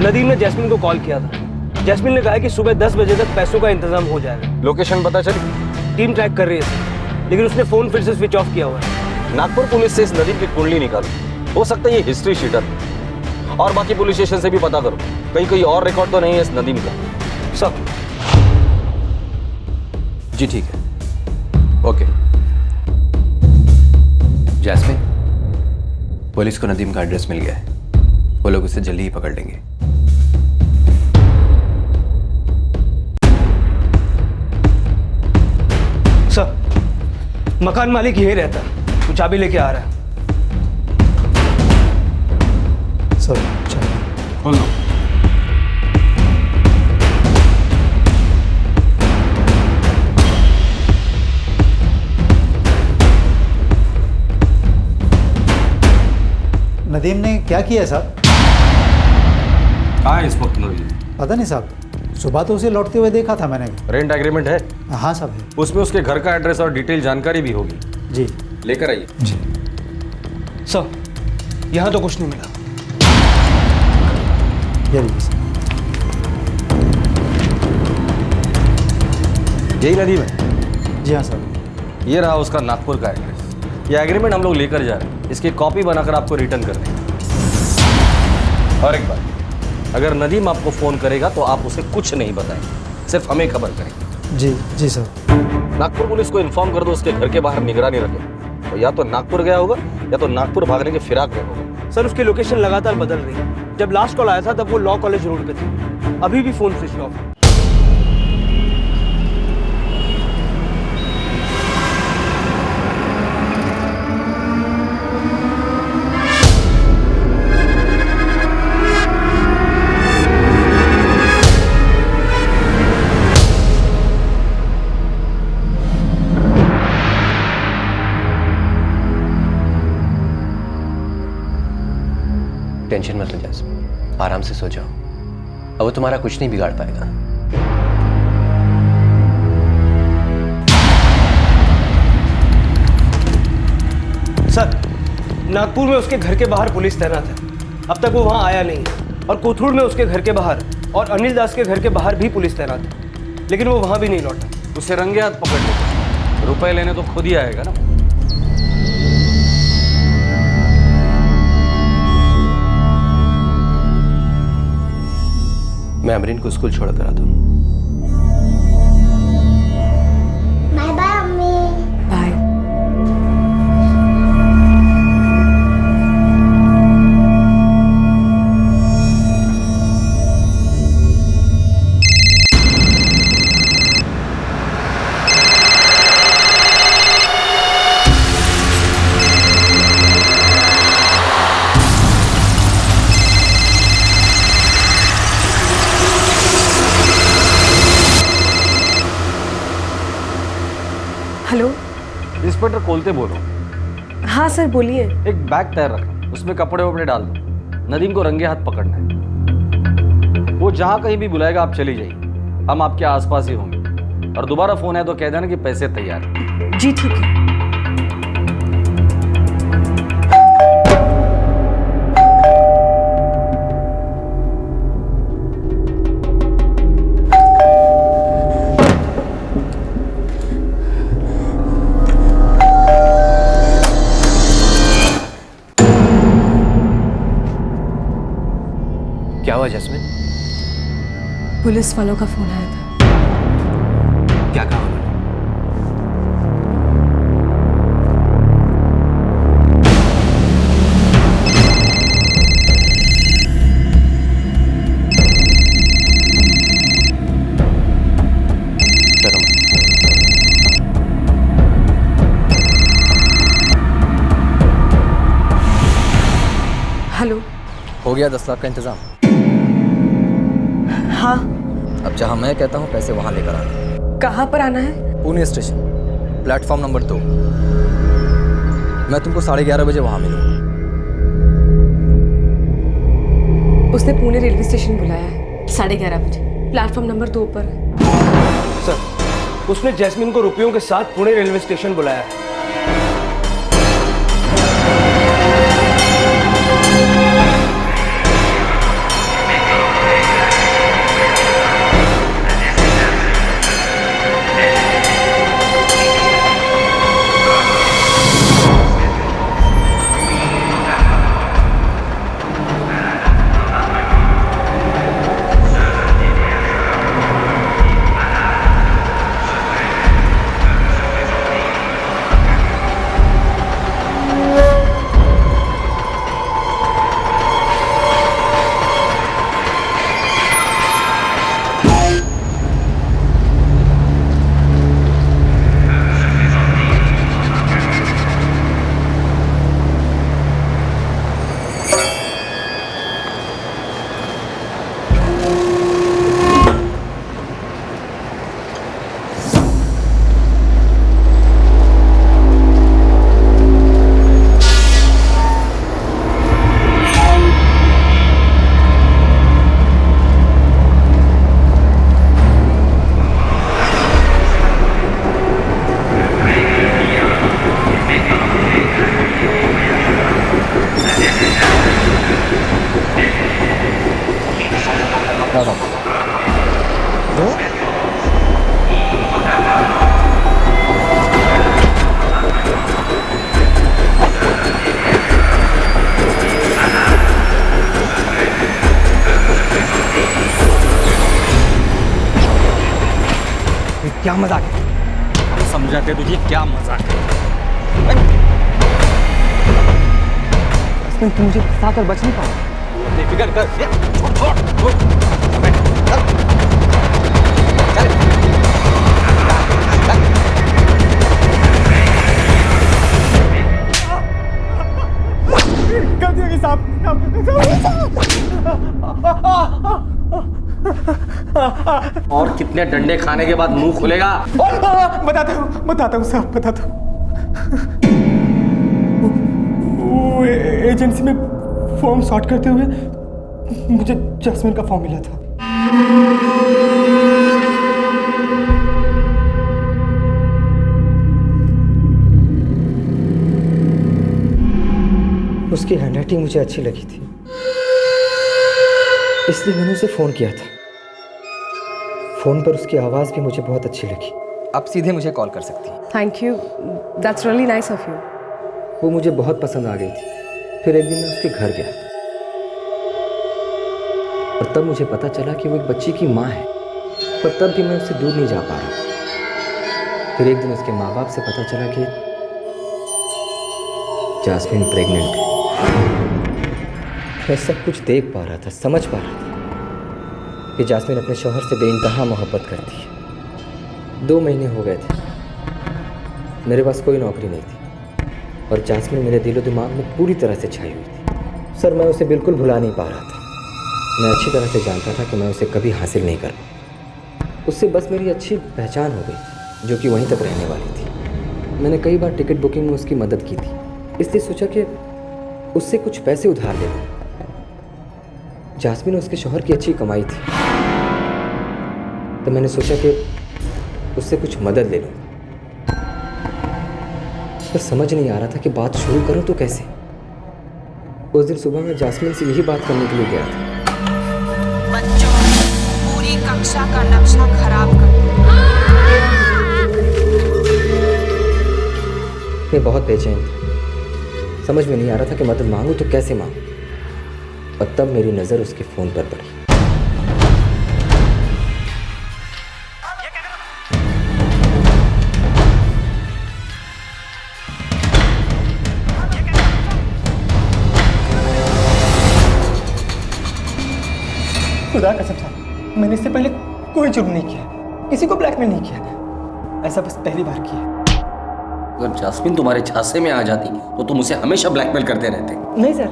नदीम ने जैस्मिन को कॉल किया था। जैस्मिन ने कहा है कि सुबह 10 बजे तक पैसों का इंतजाम हो जाएगा। लोकेशन पता चली? टीम ट्रैक कर रही है सर, लेकिन उसने फोन फिर से स्विच ऑफ किया हुआ है। नागपुर पुलिस से इस नदीम की कुंडली निकालो। हो सकता है ये हिस्ट्री शीटर, और बाकी पुलिस स्टेशन से भी पता करो, कहीं कोई और रिकॉर्ड तो नहीं है इस नदीम का। सर जी ठीक है, ओके। जैस्मिन, पुलिस को नदीम का एड्रेस मिल गया है। वो लोग उसे जल्दी ही पकड़ लेंगे। सर, मकान मालिक यही रहता है, वो चाबी लेके आ रहा है। सर चाबी खोल दो। नदीम ने क्या किया साहब? कहाँ है इस वक्त नदीम? पता नहीं साहब, सुबह तो उसे लौटते हुए देखा था मैंने। रेंट एग्रीमेंट है? हाँ साहब है। उसमें उसके घर का एड्रेस और डिटेल जानकारी भी होगी। जी लेकर आइए। जी सर, यहाँ तो कुछ नहीं मिला। ये लीजिए सर। यही नदीम है? जी हाँ सर। ये रहा उसका नागपुर का एड्रेस। ये एग्रीमेंट हम लोग लेकर जा रहे हैं, इसकी कॉपी बनाकर आपको रिटर्न कर देंगे। और एक बात, अगर नदीम आपको फोन करेगा तो आप उसे कुछ नहीं बताएं, सिर्फ हमें खबर करें। जी जी सर। नागपुर पुलिस को इन्फॉर्म कर दो उसके घर के बाहर निगरानी रखे। तो या तो नागपुर गया होगा या तो नागपुर भागने के फिराक में होगा। सर, उसकी लोकेशन लगातार बदल रही है। जब लास्ट कॉल आया था तब वो लॉ कॉलेज रोड पे थे। अभी भी फोन स्विच ऑफ है। टेंशन मत लो जैस्मिन, आराम से सो जाओ। अब वो तुम्हारा कुछ नहीं बिगाड़ पाएगा। सर, नागपुर में उसके घर के बाहर पुलिस तैनात है। अब तक वो वहां आया नहीं। और कोथरूड में उसके घर के बाहर और अनिल दास के घर के बाहर भी पुलिस तैनात है, लेकिन वो वहां भी नहीं लौटा। उसे रंगे हाथ पकड़ लो, रुपए लेने तो खुद ही आएगा ना। मैं अमरीन को स्कूल छोड़ कर आता हूँ। बाय बाय अम्मी। बाय। हेलो, इंस्पेक्टर कोलते बोलो। हाँ सर बोलिए। एक बैग तैयार रखना, उसमें कपड़े वपड़े डाल दो। नदीम को रंगे हाथ पकड़ना है। वो जहां कहीं भी बुलाएगा आप चली जाइए, हम आपके आसपास ही होंगे। और दोबारा फोन है तो कह देना कि पैसे तैयार हैं। जी ठीक है। पुलिस वालों का फोन आया था। क्या कहा उन्होंने? हेलो। हो गया 10 लाख का इंतजाम? हाँ। अब जहाँ मैं कहता हूँ पैसे वहाँ लेकर आना। कहाँ पर आना है? Pune station, platform number 2। मैं तुमको 11:30 बजे वहाँ मिलूंगा। उसने पुणे रेलवे स्टेशन बुलाया है 11:30 बजे, प्लेटफॉर्म नंबर 2 पर। सर, उसने जैस्मिन को रुपयों के साथ पुणे रेलवे स्टेशन बुलाया है। क्या मजाक है? समझाते तुझे क्या मजाक है? तुम मुझे फंसा कर बच नहीं पाओ। बेफिक्र कर। गलती होगी साहब। और कितने डंडे खाने के बाद मुंह खुलेगा? बताता हूँ साहब, बताता हूँ। वो एजेंसी में फॉर्म सॉर्ट करते हुए मुझे जैस्मिन का फॉर्म मिला था। उसकी हैंडराइटिंग मुझे अच्छी लगी थी, इसलिए मैंने उसे फ़ोन किया था। फ़ोन पर उसकी आवाज़ भी मुझे बहुत अच्छी लगी। आप सीधे मुझे कॉल कर सकती हैं। Thank you, that's really nice of you. वो मुझे बहुत पसंद आ गई थी। फिर एक दिन मैं उसके घर गया और तब मुझे पता चला कि वो एक बच्ची की माँ है, पर तब भी मैं उससे दूर नहीं जा पा रहा था। फिर एक दिन उसके माँ बाप से पता चला कि जैस्मिन प्रेग्नेंट है। मैं सब कुछ देख पा रहा था, समझ पा रहा था कि जैस्मिन अपने शौहर से बेइंतहा मोहब्बत करती है। 2 महीने हो गए थे, मेरे पास कोई नौकरी नहीं थी और जैस्मिन मेरे दिलो दिमाग में पूरी तरह से छाई हुई थी। सर, मैं उसे बिल्कुल भुला नहीं पा रहा था। मैं अच्छी तरह से जानता था कि मैं उसे कभी हासिल नहीं कर पाऊँ। उससे बस मेरी अच्छी पहचान हो गई, जो कि वहीं तक रहने वाली थी। मैंने कई बार टिकट बुकिंग में उसकी मदद की थी, इसलिए सोचा कि उससे कुछ पैसे उधार ले लूँ। जैस्मिन उसके शौहर की अच्छी कमाई थी, तो मैंने सोचा कि उससे कुछ मदद ले लूँ। पर समझ नहीं आ रहा था कि बात शुरू करूँ तो कैसे। उस दिन सुबह मैं जैस्मिन से यही बात करने के लिए गया था। बच्चों, पूरी कक्षा का नक्शा खराब कर मैं बहुत बेचैन था, समझ में नहीं आ रहा था कि मदद मांगूं तो कैसे मांगूं। और तब मेरी नज़र उसके फ़ोन पर पड़ी। खुदा कसम साहब, मैंने इससे पहले कोई जुर्म नहीं किया, किसी को ब्लैकमेल नहीं किया, ऐसा बस पहली बार किया। अगर जास्मिन तुम्हारे झांसे में आ जाती तो तुम उसे हमेशा ब्लैकमेल करते रहते। नहीं सर,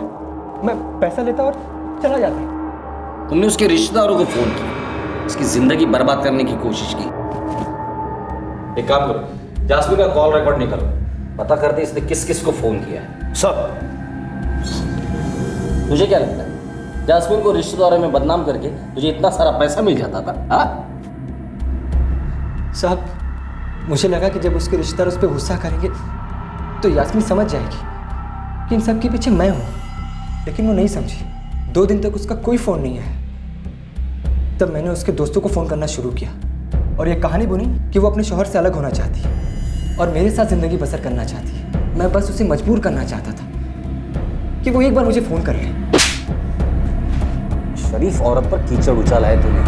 मैं पैसा लेता और चला जाता। तुमने उसके रिश्तेदारों को फोन किया, उसकी जिंदगी बर्बाद करने की कोशिश की। एक काम करो, जास्मिन का कॉल रिकॉर्ड निकालो, पता करते इसने किस किस को फोन किया है। सर, तुझे क्या लगता है जास्मिन को रिश्तेदारों में बदनाम करके तुझे इतना सारा पैसा मिल जाता था? हाँ साहब, मुझे लगा कि जब उसके रिश्तेदार उस पर गुस्सा करेंगे तो यास्मीन समझ जाएगी कि इन सब के पीछे मैं हूँ, लेकिन वो नहीं समझी। 2 दिन तक उसका कोई फ़ोन नहीं आया। तब मैंने उसके दोस्तों को फ़ोन करना शुरू किया और ये कहानी बुनी कि वो अपने शौहर से अलग होना चाहती है और मेरे साथ ज़िंदगी बसर करना चाहती है। मैं बस उसे मजबूर करना चाहता था कि वो एक बार मुझे फ़ोन कर ले। शरीफ औरत पर कीचड़ उछाला है तूने।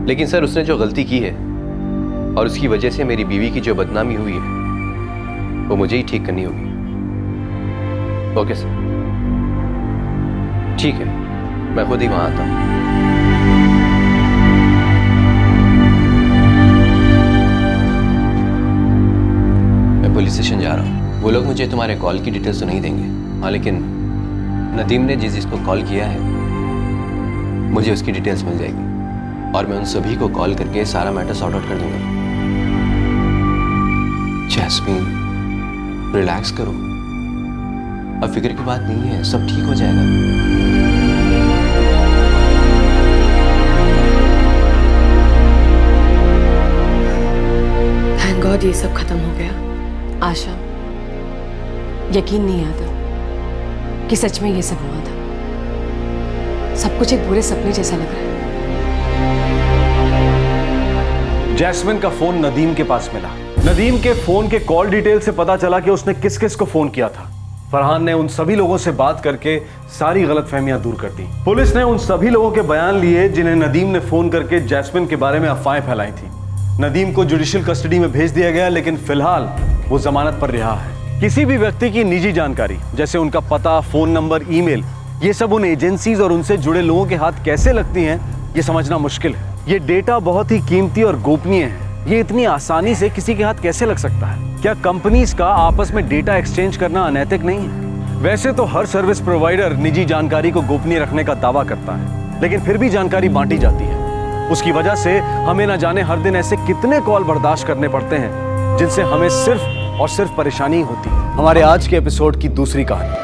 लेकिन सर, उसने जो गलती की है और उसकी वजह से मेरी बीवी की जो बदनामी हुई है वो मुझे ही ठीक करनी होगी। ओके सर, ठीक है, मैं खुद ही वहां आता हूं। मैं पुलिस स्टेशन जा रहा हूं। वो लोग मुझे तुम्हारे कॉल की डिटेल्स तो नहीं देंगे, हाँ, लेकिन नदीम ने जिसको कॉल किया है मुझे उसकी डिटेल्स मिल जाएगी और मैं उन सभी को कॉल करके सारा मैटर सॉर्ट आउट कर दूंगा। जैस्मीन, रिलैक्स करो, अब फिक्र की बात नहीं है, सब ठीक हो जाएगा। थैंक गॉड ये सब खत्म हो गया। आशा, यकीन नहीं आता कि सच में ये सब हुआ था। सब कुछ एक बुरे सपने जैसा लग रहा है। जैस्मिन का फोन नदीम के पास मिला। नदीम के फोन के कॉल डिटेल से पता चला कि उसने किस किस को फोन किया था। फरहान ने उन सभी लोगों से बात करके सारी गलतफहमियां दूर कर दी। पुलिस ने उन सभी लोगों के बयान लिए जिन्हें नदीम ने फोन करके जैस्मिन के बारे में अफवाहें फैलाई थी। नदीम को जुडिशियल कस्टडी में भेज दिया गया, लेकिन फिलहाल वो जमानत पर रिहा है। किसी भी व्यक्ति की निजी जानकारी जैसे उनका पता, फोन नंबर, ईमेल, ये सब उन एजेंसीज और उनसे जुड़े लोगों के हाथ कैसे लगती हैं, ये समझना मुश्किल है। ये डेटा बहुत ही कीमती और गोपनीय है। ये इतनी आसानी से किसी के हाथ कैसे लग सकता है? क्या कंपनीज का आपस में डेटा एक्सचेंज करना अनैतिक नहीं है? वैसे तो हर सर्विस प्रोवाइडर निजी जानकारी को गोपनीय रखने का दावा करता है, लेकिन फिर भी जानकारी बांटी जाती है। उसकी वजह से हमें न जाने हर दिन ऐसे कितने कॉल बर्दाश्त करने पड़ते हैं जिनसे हमें सिर्फ और सिर्फ परेशानी होती है। हमारे आज के एपिसोड की दूसरी कहानी।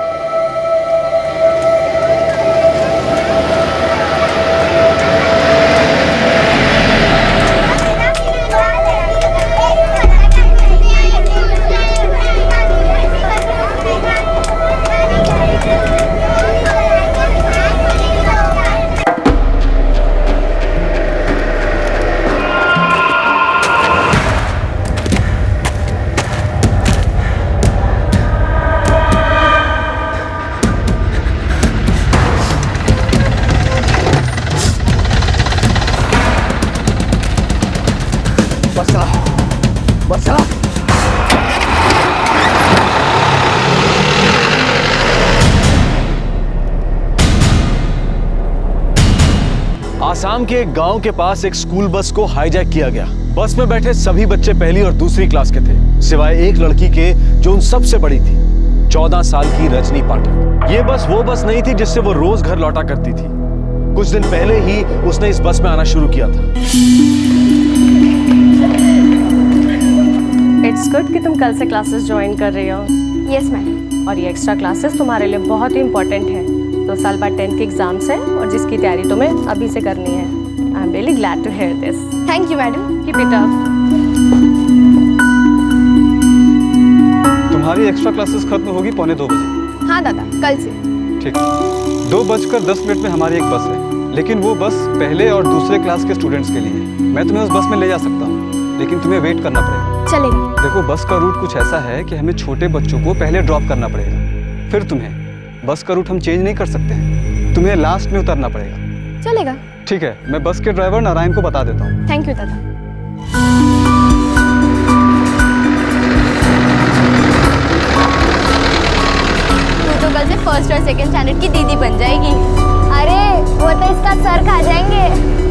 आसाम के एक गांव के पास एक स्कूल बस को हाईजैक किया गया। बस में बैठे सभी बच्चे पहली और दूसरी क्लास के थे, सिवाय एक लड़की के जो उन सबसे बड़ी थी, 14 साल की रजनी पाठक। ये बस वो बस नहीं थी जिससे वो रोज घर लौटा करती थी। कुछ दिन पहले ही उसने इस बस में आना शुरू किया था। इट्स गुड कि तुम कल से क्लासेस ज्वाइन कर रही हो। Yes madam. और ये एक्स्ट्रा क्लासेस तुम्हारे लिए बहुत ही इंपॉर्टेंट है। 2 साल बाद 10th के एग्जाम्स है और जिसकी तैयारी तुम्हें अभी से करनी है। I am really glad to hear this. Thank you madam. Keep it up. तुम्हारी एक्स्ट्रा क्लासेस खत्म होगी 2:45 बजे। हाँ दादा, कल से। ठीक, 2:10 में हमारी एक बस है, लेकिन वो बस पहले और दूसरे क्लास के स्टूडेंट्स के लिए है। मैं तुम्हें उस बस में ले जा सकता हूँ, लेकिन तुम्हें वेट करना पड़ेगा। चलेगा। देखो, बस का रूट कुछ ऐसा है कि हमें छोटे बच्चों को पहले ड्रॉप करना पड़ेगा, फिर तुम्हें। बस का रूट हम चेंज नहीं कर सकते हैं, तुम्हें लास्ट में उतरना पड़ेगा। चलेगा। ठीक है, मैं बस के ड्राइवर नारायण को बता देता हूँ। थैंक यू दादा। फर्स्ट और सेकंड स्टैंडर्ड की दीदी बन जाएगी। अरे वो तो इसका सर खा जाएंगे।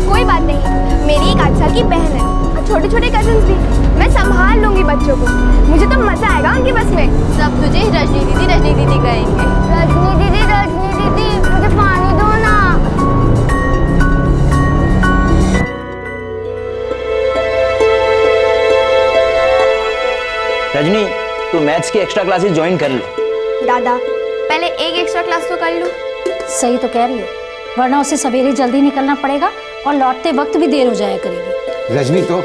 कोई बात नहीं, मेरी 1 साल की बहन है और छोटे छोटे कजन्स भी। मैं संभाल लूंगी बच्चों को। मुझे तो मजा आएगा उनकी बस में। सब तुझे रजनी दीदी कहेंगे। रजनी दीदी मुझे पानी दो ना। रजनी, तू मैथ्स की एक्स्ट्रा क्लासेस ज्वाइन कर लो। दादा पहले एक एक्स्ट्रा क्लास तो कर लूं। सही तो कह रही है, वरना उसे सवेरे जल्दी निकलना पड़ेगा और लौटते वक्त भी देर हो जाया करेगी। रजनी तो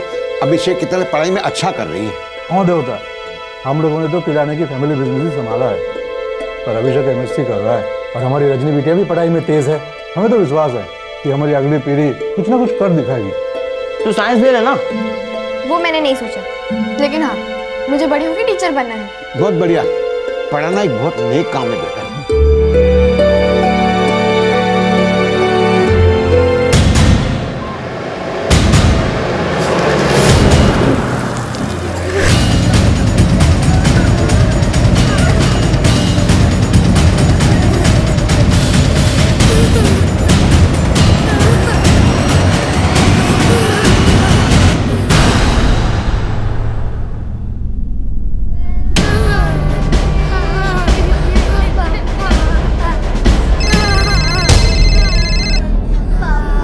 अभिषेक की तरह पढ़ाई में अच्छा कर रही है। हाँ देवता, हम लोगों ने तो किराने की फैमिली बिजनेस ही संभाला है, पर अभिषेक एमएससी कर रहा है और हमारी रजनी बिटिया भी पढ़ाई में तेज है। हमें तो विश्वास है कि हमारी अगली पीढ़ी कुछ ना कुछ कर दिखाएगी। तू साइंस ले लेना। वो मैंने नहीं सोचा, लेकिन हाँ मुझे बड़ी होकर टीचर बनना है। बहुत बढ़िया, पढ़ाना एक बहुत नेक काम है बेटा।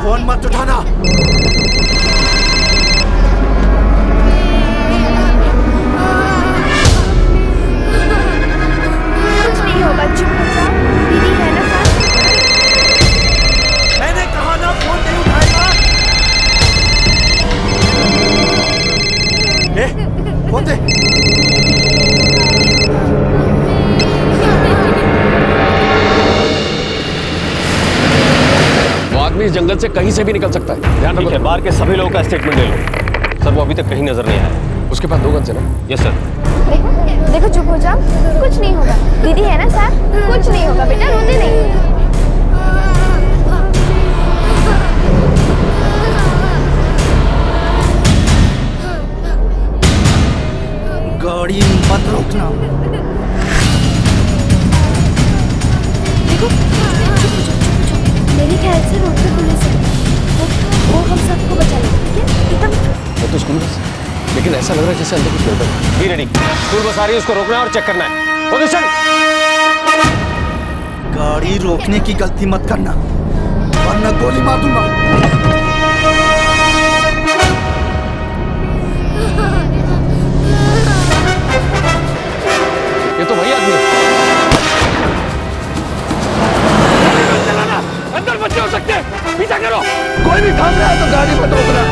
फोन मत उठाना। कुछ नहीं होगा, चुप हो जाओ। दीदी है ना साथ। मैंने कहा ना फोन नहीं उठाएगा। फोन दे। आदमी इस जंगल से कहीं से भी निकल सकता है। ध्यान रखो। बाहर के सभी लोगों का स्टेटमेंट ले लो। सर वो अभी तक कहीं नजर नहीं आया। उसके पास 2 गन्स है ना? Yes sir. देखो चुप हो जाओ, कुछ नहीं होगा। दीदी है ना साथ, कुछ नहीं होगा बेटा, रोते नहीं। गाड़ी मत रोकना। देखो मेरे ख्याल से रोड पे पुलिस है। वो हम सबको बचा लेगा, ठीक है? एकदम वो तो स्कूल बस, लेकिन ऐसा लग रहा है जैसे अंदर कुछ गड़बड़ है। Be ready. स्कूल बस आ रही है, उसको रोकना है और चेक करना है। पोजीशन। गाड़ी रोकने की गलती मत करना, वरना गोली मार दूंगा। ये तो वही आदमी है। अंदर बच्चे हो सकते हैं, पीछा करो। कोई भी थाम रहा है तो गाड़ी मत रोकना।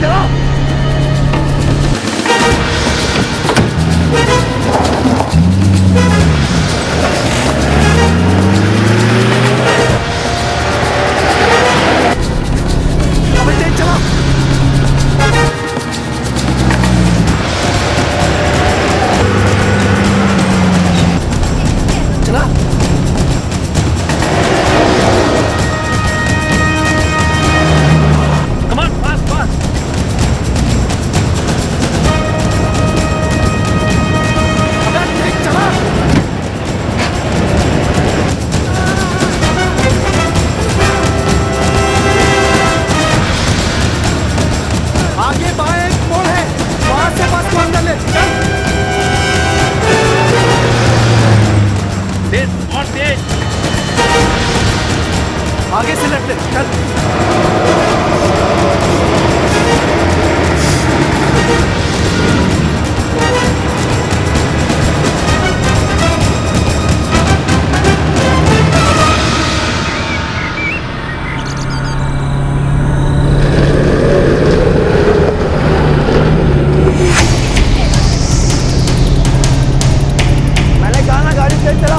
चलो। अबे तेज चला। चला। आगे बाएं एक मोड़ है, वहां से बस को अंदर ले। चल। तेज और तेज। आगे से लेफ्ट ले। चल। मैंने कहा ना गाड़ी तेज चला,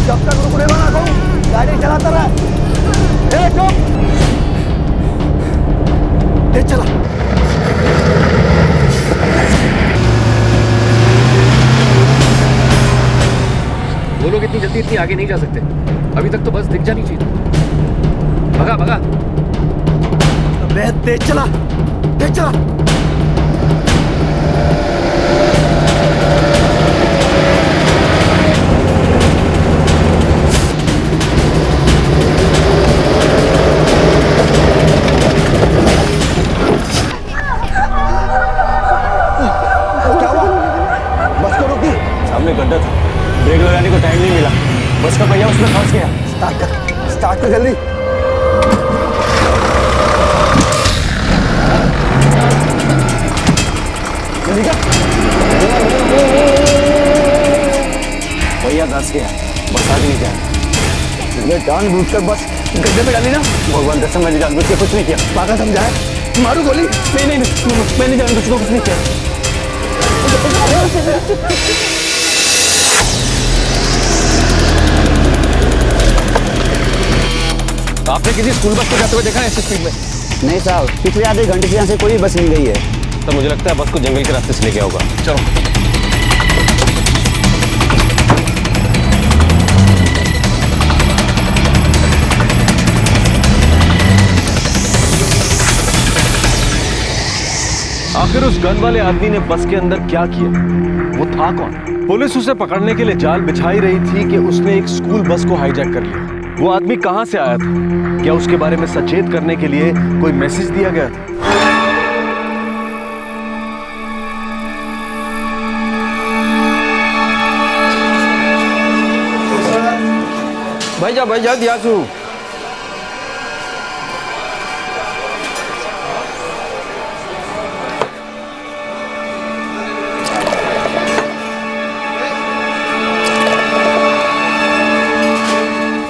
जब तक रुकने ना कहूं गाड़ी चलाता रहा। चुप। तेज चला। वो लोग इतनी जल्दी इतनी आगे नहीं जा सकते। अभी तक तो बस दिख जानी चाहिए। भगा भगा। अबे तेज चला, तेज चला। मैं फंस गया। स्टार्ट कर जल्दी। जल्दी कर। भैया धंस गया, बस आगे नहीं जाए। मैं जानबूझकर बस गड्ढे में डाली ना। भगवान कसम मैंने जानबूझ के कुछ नहीं किया। पागल समझाए, मारू गोली। नहीं नहीं नहीं, मैंने जानबूझ को कुछ नहीं किया। आपने किसी स्कूल बस को जाते हुए देखा है ऐसी स्पीड में? नहीं साहब, पिछले आधे घंटे से यहाँ से कोई बस नहीं गई है। तो मुझे लगता है बस को जंगल के रास्ते से ले गया होगा। चलो। आखिर उस गन वाले आदमी ने बस के अंदर क्या किया? वो था कौन? पुलिस उसे पकड़ने के लिए जाल बिछाई रही थी कि उसने एक स्कूल बस को हाईजैक कर लिया। वो आदमी कहां से आया था? क्या उसके बारे में सचेत करने के लिए कोई मैसेज दिया गया था? भाई जा दिया तू।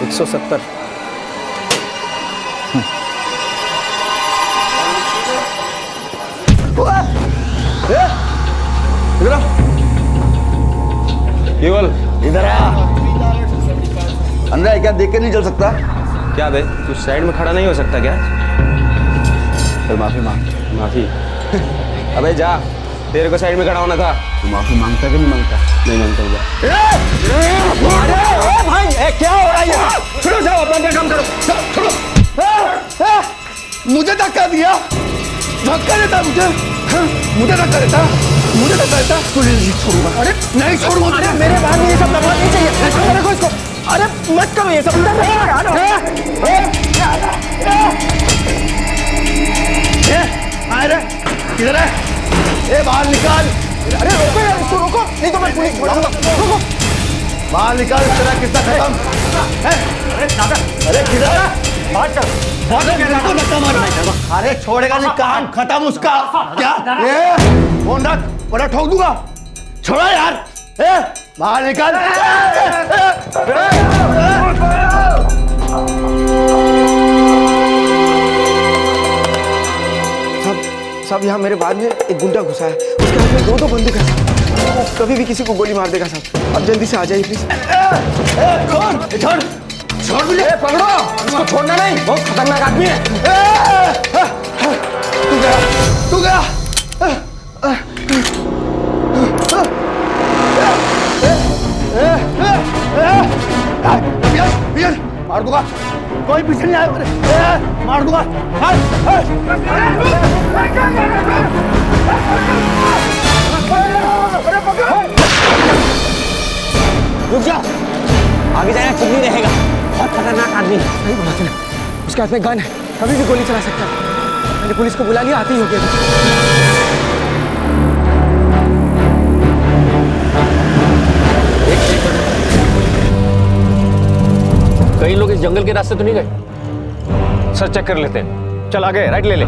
$170। केवल इधर आ। अंदर क्या देख के नहीं चल सकता? क्या बे, तू साइड में खड़ा नहीं हो सकता क्या? तो माफी मांग। माफी? अबे जा, तेरे को साइड में खड़ा होना था। तू माफी मांगता कि नहीं मांगता? नहीं मांगता हूँ। भाई क्या हो रहा है? छोड़ो, जाओ अपना काम करो। छोड़ो। मुझे धक्का दिया, धक्का देता मुझे धक्का देता। तुझे नहीं छोड़ूंगा। अरे नहीं छोड़ूंगा। अरे मेरे बाद में ये सब लगवा नहीं चाहिए। देखो इसको। अरे मत करो ये सब। किधर है? ए बाहर निकाल। अरे रोको यार, इसको रोको, नहीं तो मैं पुलिस बुलाऊंगा। रोको, बाहर निकाल। तेरा किस्सा खत्म है। अरे किधर है? अरे छोड़ेगा नहीं, काम खत्म उसका। क्या फोन रख वरना ठोक दूंगा। छोड़ो यार। बाहर निकाल। सब यहाँ मेरे बाद में एक गुंडा घुसा है, उसके हाथ में दो बंदूक है। कभी भी किसी को गोली मार देगा साहब। अब जल्दी से आ जाइए प्लीज। छोड़ मुझे। पकड़ो इसको, छोड़ना नहीं, बहुत खतरनाक आदमी है। तू गया। मार दूंगा, कोई पीछे नहीं आया। मार दूंगा। रुक जा, आगे जाना ठीक नहीं रहेगा। बहुत खतरनाक आदमी है। सही बोला तूने, उसके हाथ में गन है, कभी भी गोली चला सकता है। मैंने पुलिस को बुला लिया, आते ही हो गया। कई लोग इस जंगल के रास्ते तो नहीं गए? सर चेक कर लेते हैं। चल आगे, राइट ले ले।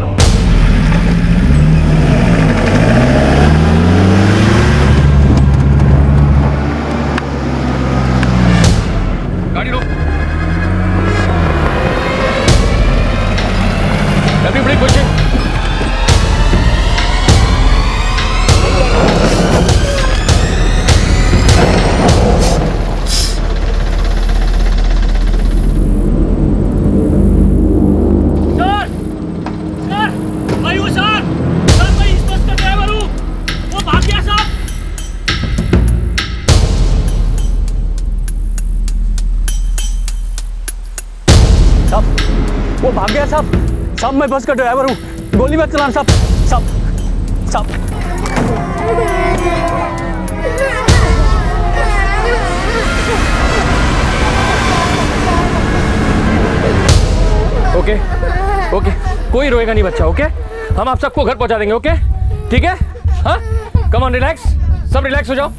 गाड़ी रोक। अभी ब्रेक कोशिश। वो भाग गया साहब। साहब मैं बस का ड्राइवर हूँ, गोली मत चलाना साहब। साहब ओके ओके, कोई रोएगा नहीं बच्चा। ओके, हम आप सबको घर पहुंचा देंगे। ओके ठीक है? हाँ, कम ऑन, रिलैक्स, सब रिलैक्स हो जाओ।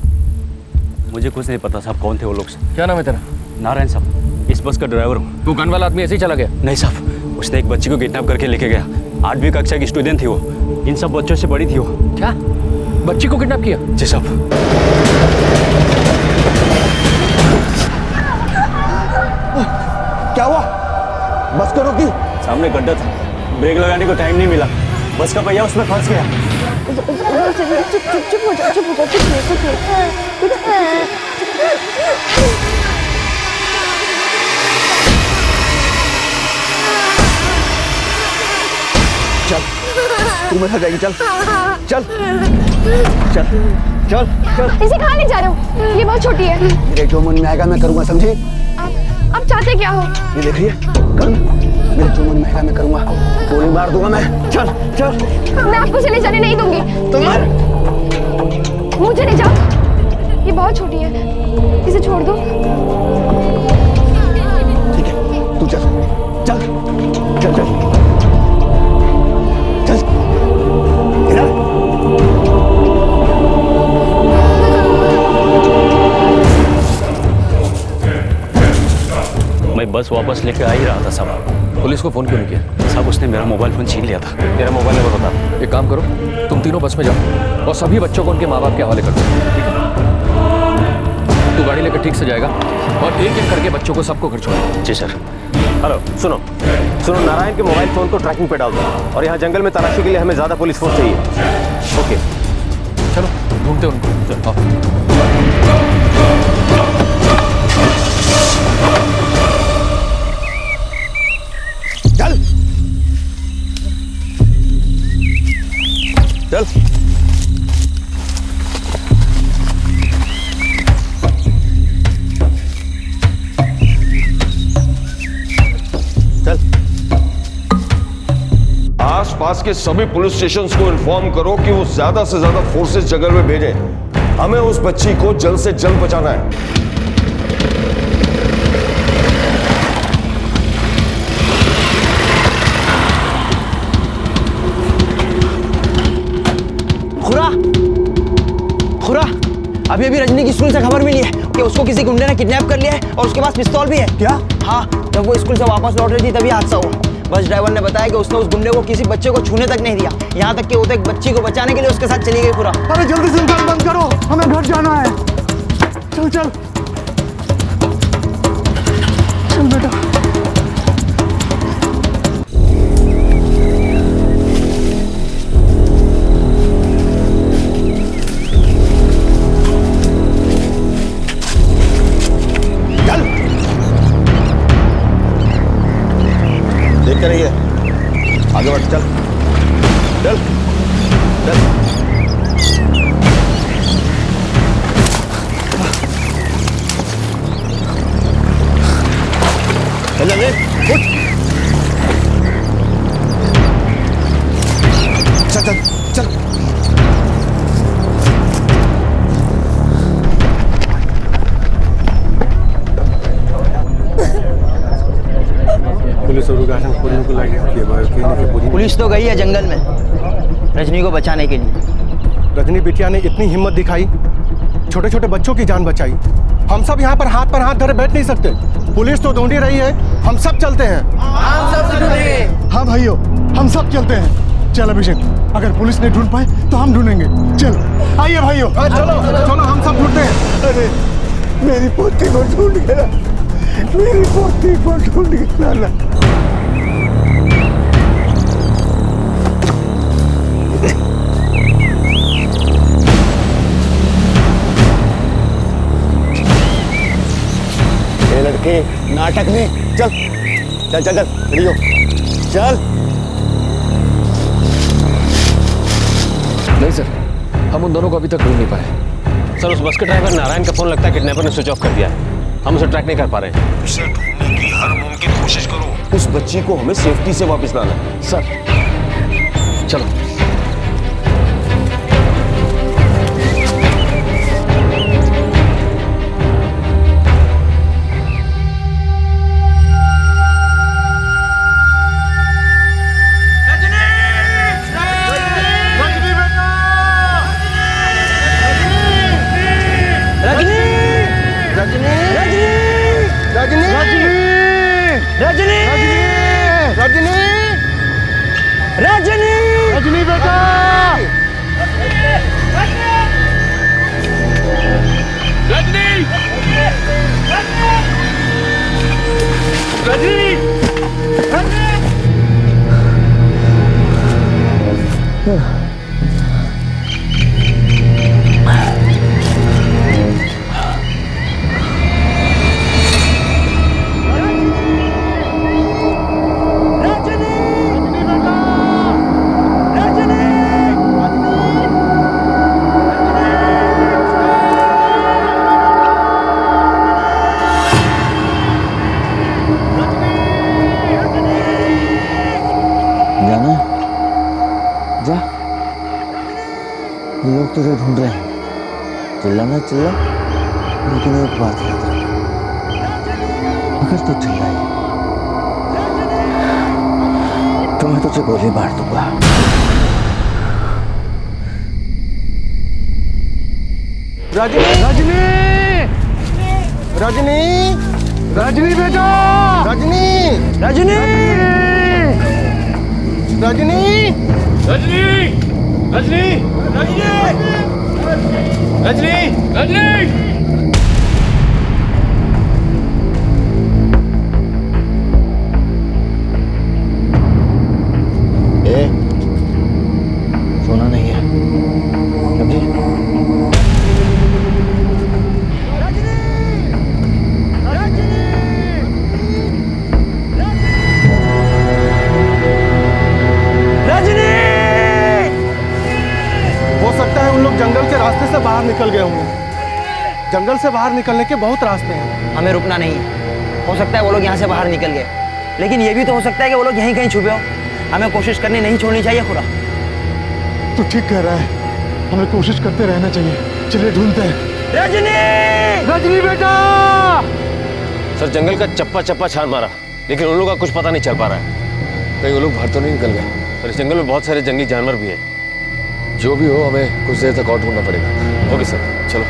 मुझे कुछ नहीं पता साहब, कौन थे वो लोग? क्या नाम है तेरा? नारायण साहब। इस बस का ड्राइवर हूँ। वो गन वाला आदमी ऐसे ही चला गया? नहीं साहब, उसने एक बच्ची को किडनैप करके लेके गया। 8वीं कक्षा की स्टूडेंट थी वो, इन सब बच्चों से बड़ी थी वो। क्या? बच्ची को किडनैप किया? जी साहब। क्या हुआ? बस को रोकी? सामने गड्ढा था, ब्रेक लगाने को टाइम नहीं मिला, बस का पहिया उसमें फंस गया। चुप हो जाओ, चुप नहीं। चल, तू मेरे साथ जाएगी, चल चल चल चल चल। इसे कहाँ ले जा रहे हो? ये बहुत छोटी है। मेरे जो मन में आएगा मैं करूँगा, समझी? आप चाहते क्या हो? ये देख रही है, कर, मेरे जो मन में आएगा मैं करूँगा, गोली मार दूंगा मैं। चल चल। मैं आपको चले जाने नहीं दूंगी। मुझे ले जाओ, ये बहुत छोटी है, इसे छोड़ दो। ठीक है, तू चल चल चल चल चल। इधर मैं बस वापस लेके आ ही रहा था साहब। पुलिस को फोन क्यों नहीं किया? साहब उसने मेरा मोबाइल फोन छीन लिया था। तेरा मोबाइल नंबर बता। एक काम करो, तुम तीनों बस में जाओ और सभी बच्चों को उनके माँ बाप के हवाले कर दो, ठीक है? तू गाड़ी लेकर ठीक से जाएगा और एक एक करके बच्चों को सबको घर छोड़ो। जी सर। हेलो, सुनो सुनो, नारायण के मोबाइल फोन को ट्रैकिंग पे डाल दो और यहाँ जंगल में तलाशी के लिए हमें ज्यादा पुलिस फोर्स चाहिए। ओके चलो ढूंढते उनको। चल चल। आसपास के सभी पुलिस स्टेशंस को इन्फॉर्म करो कि वो ज्यादा से ज्यादा फोर्सेस जंगल में भेजें। हमें उस बच्ची को जल्द से जल्द बचाना है। खुरा, अभी रजनी की स्कूल से खबर मिली है कि उसको किसी गुंडे ने किडनैप कर लिया है और उसके पास पिस्तौल भी है। क्या? हाँ, जब वो स्कूल से वापस लौट रही थी तभी हादसा हुआ। बस ड्राइवर ने बताया कि उसने उस गुंडे को किसी बच्चे को छूने तक नहीं दिया, यहाँ तक कि वो तो एक बच्ची को बचाने के लिए उसके साथ चली गई। खुरा, अरे जल्दी से दुकान बंद करो, हमें घर जाना है। चल चल चल बेटा। देख कर रही है, आगे बढ़, चल चल चल। चल जल्दी उठ। चल चल चल। पुलिस तो गई है जंगल में रजनी को बचाने के लिए। रजनी बिटिया ने इतनी हिम्मत दिखाई, छोटे छोटे बच्चों की जान बचाई। हम सब यहाँ पर हाथ धरे बैठ नहीं सकते। पुलिस तो ढूंढ ही रही है, हम सब चलते हैं। हम सब ढूंढेंगे। हाँ भाइयों, हम सब चलते हैं। चल अभिषेक, अगर पुलिस नहीं ढूंढ पाए तो हम ढूंढेंगे। चल आइए भाइयों, चलो चलो, हम सब ढूंढते हैं। अरे मेरी पोती को ढूंढ गया, मेरी पोती को ढूंढ गया ना। ये लड़के नाटक में, चल चल चल चल, रेडी हो, चल। नहीं सर, हम उन दोनों को अभी तक ढूंढ नहीं पाए। सर, उस बस के ड्राइवर नारायण का फोन लगता है किडनैपर ने स्विच ऑफ कर दिया है। हम उसे ट्रैक नहीं कर पा रहे। उसे ढूंढने की हर मुमकिन कोशिश करो। उस बच्ची को हमें सेफ्टी से वापस लाना है। सर चलो। रजनी रजनी रजनी रजनी रजनी बेटा रजनी रजनी जाना जा, लोग तुझे ढूंढ रहे हैं। चिल्लाना चिल्ला, लेकिन एक बात याद रख, अगर तू चिल्लाई तो मैं तुझे गोली मार दूंगा। रजनी रजनी रजनी रजनी बेटा रजनी रजनी रजनी रजनी रजनी रजनी रजनी सोना नहीं है, समझे? हो सकता है उन लोग जंगल के रास्ते से बाहर निकल गए होंगे। जंगल से बाहर निकलने के बहुत रास्ते हैं। हमें रुकना नहीं है। हो सकता है वो लोग यहाँ से बाहर निकल गए, लेकिन ये भी तो हो सकता है कि वो लोग यहीं कहीं छुपे हो। हमें कोशिश करनी नहीं छोड़नी चाहिए खुदा। तू ठीक कह रहा है, हमें कोशिश करते रहना चाहिए। चलिए ढूंढते हैं। रजनी रजनी बेटा सर जंगल का चप्पा चप्पा छान मारा, लेकिन उन लोगों का कुछ पता नहीं चल पा रहा है। कहीं वो लोग बाहर तो नहीं निकल गए? सर इस जंगल में बहुत सारे जंगली जानवर भी हैं। जो भी हो, हमें कुछ देर तक और ढूंढना पड़ेगा। ओके सर, चलो।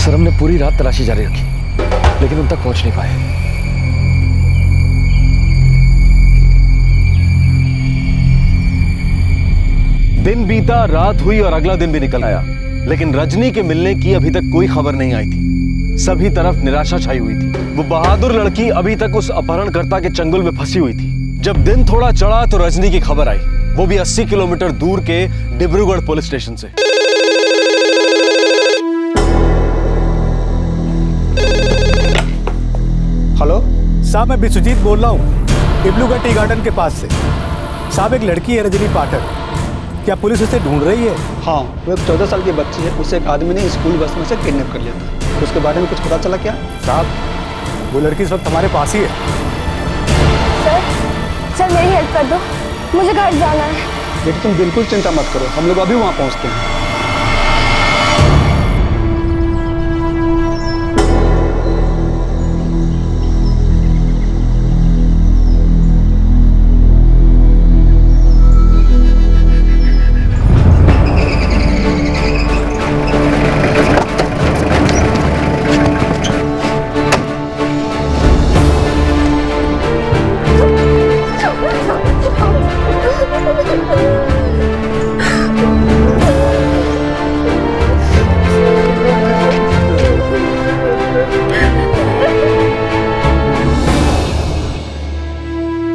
सर हमने पूरी रात तलाशी जारी रखी, लेकिन उन तक पहुंच नहीं पाए। दिन बीता, रात हुई और अगला दिन भी निकल आया, लेकिन रजनी के मिलने की अभी तक कोई खबर नहीं आई थी। सभी तरफ निराशा छाई हुई थी। वो बहादुर लड़की अभी तक उस अपहरणकर्ता के चंगुल में फंसी हुई थी। जब दिन थोड़ा चढ़ा तो रजनी की खबर आई, वो भी 80 किलोमीटर दूर के डिब्रूगढ़ पुलिस स्टेशन से। हेलो साहब, मैं विश्वजीत बोल रहा हूँ डिब्रूगढ़ टी गार्डन के पास से। साहब एक लड़की है रजनी पाठक, क्या पुलिस उसे ढूंढ रही है? हाँ, वो एक 14 साल की बच्ची है। उसे एक आदमी ने स्कूल बस में से किडनैप कर लिया था। तो उसके बारे में कुछ पता चला क्या? साहब वो लड़की इस वक्त हमारे पास ही है। सर मेरी हेल्प कर दो, मुझे घर जाना है। लेकिन तुम बिल्कुल चिंता मत करो, हम लोग अभी वहाँ पहुँचते हैं।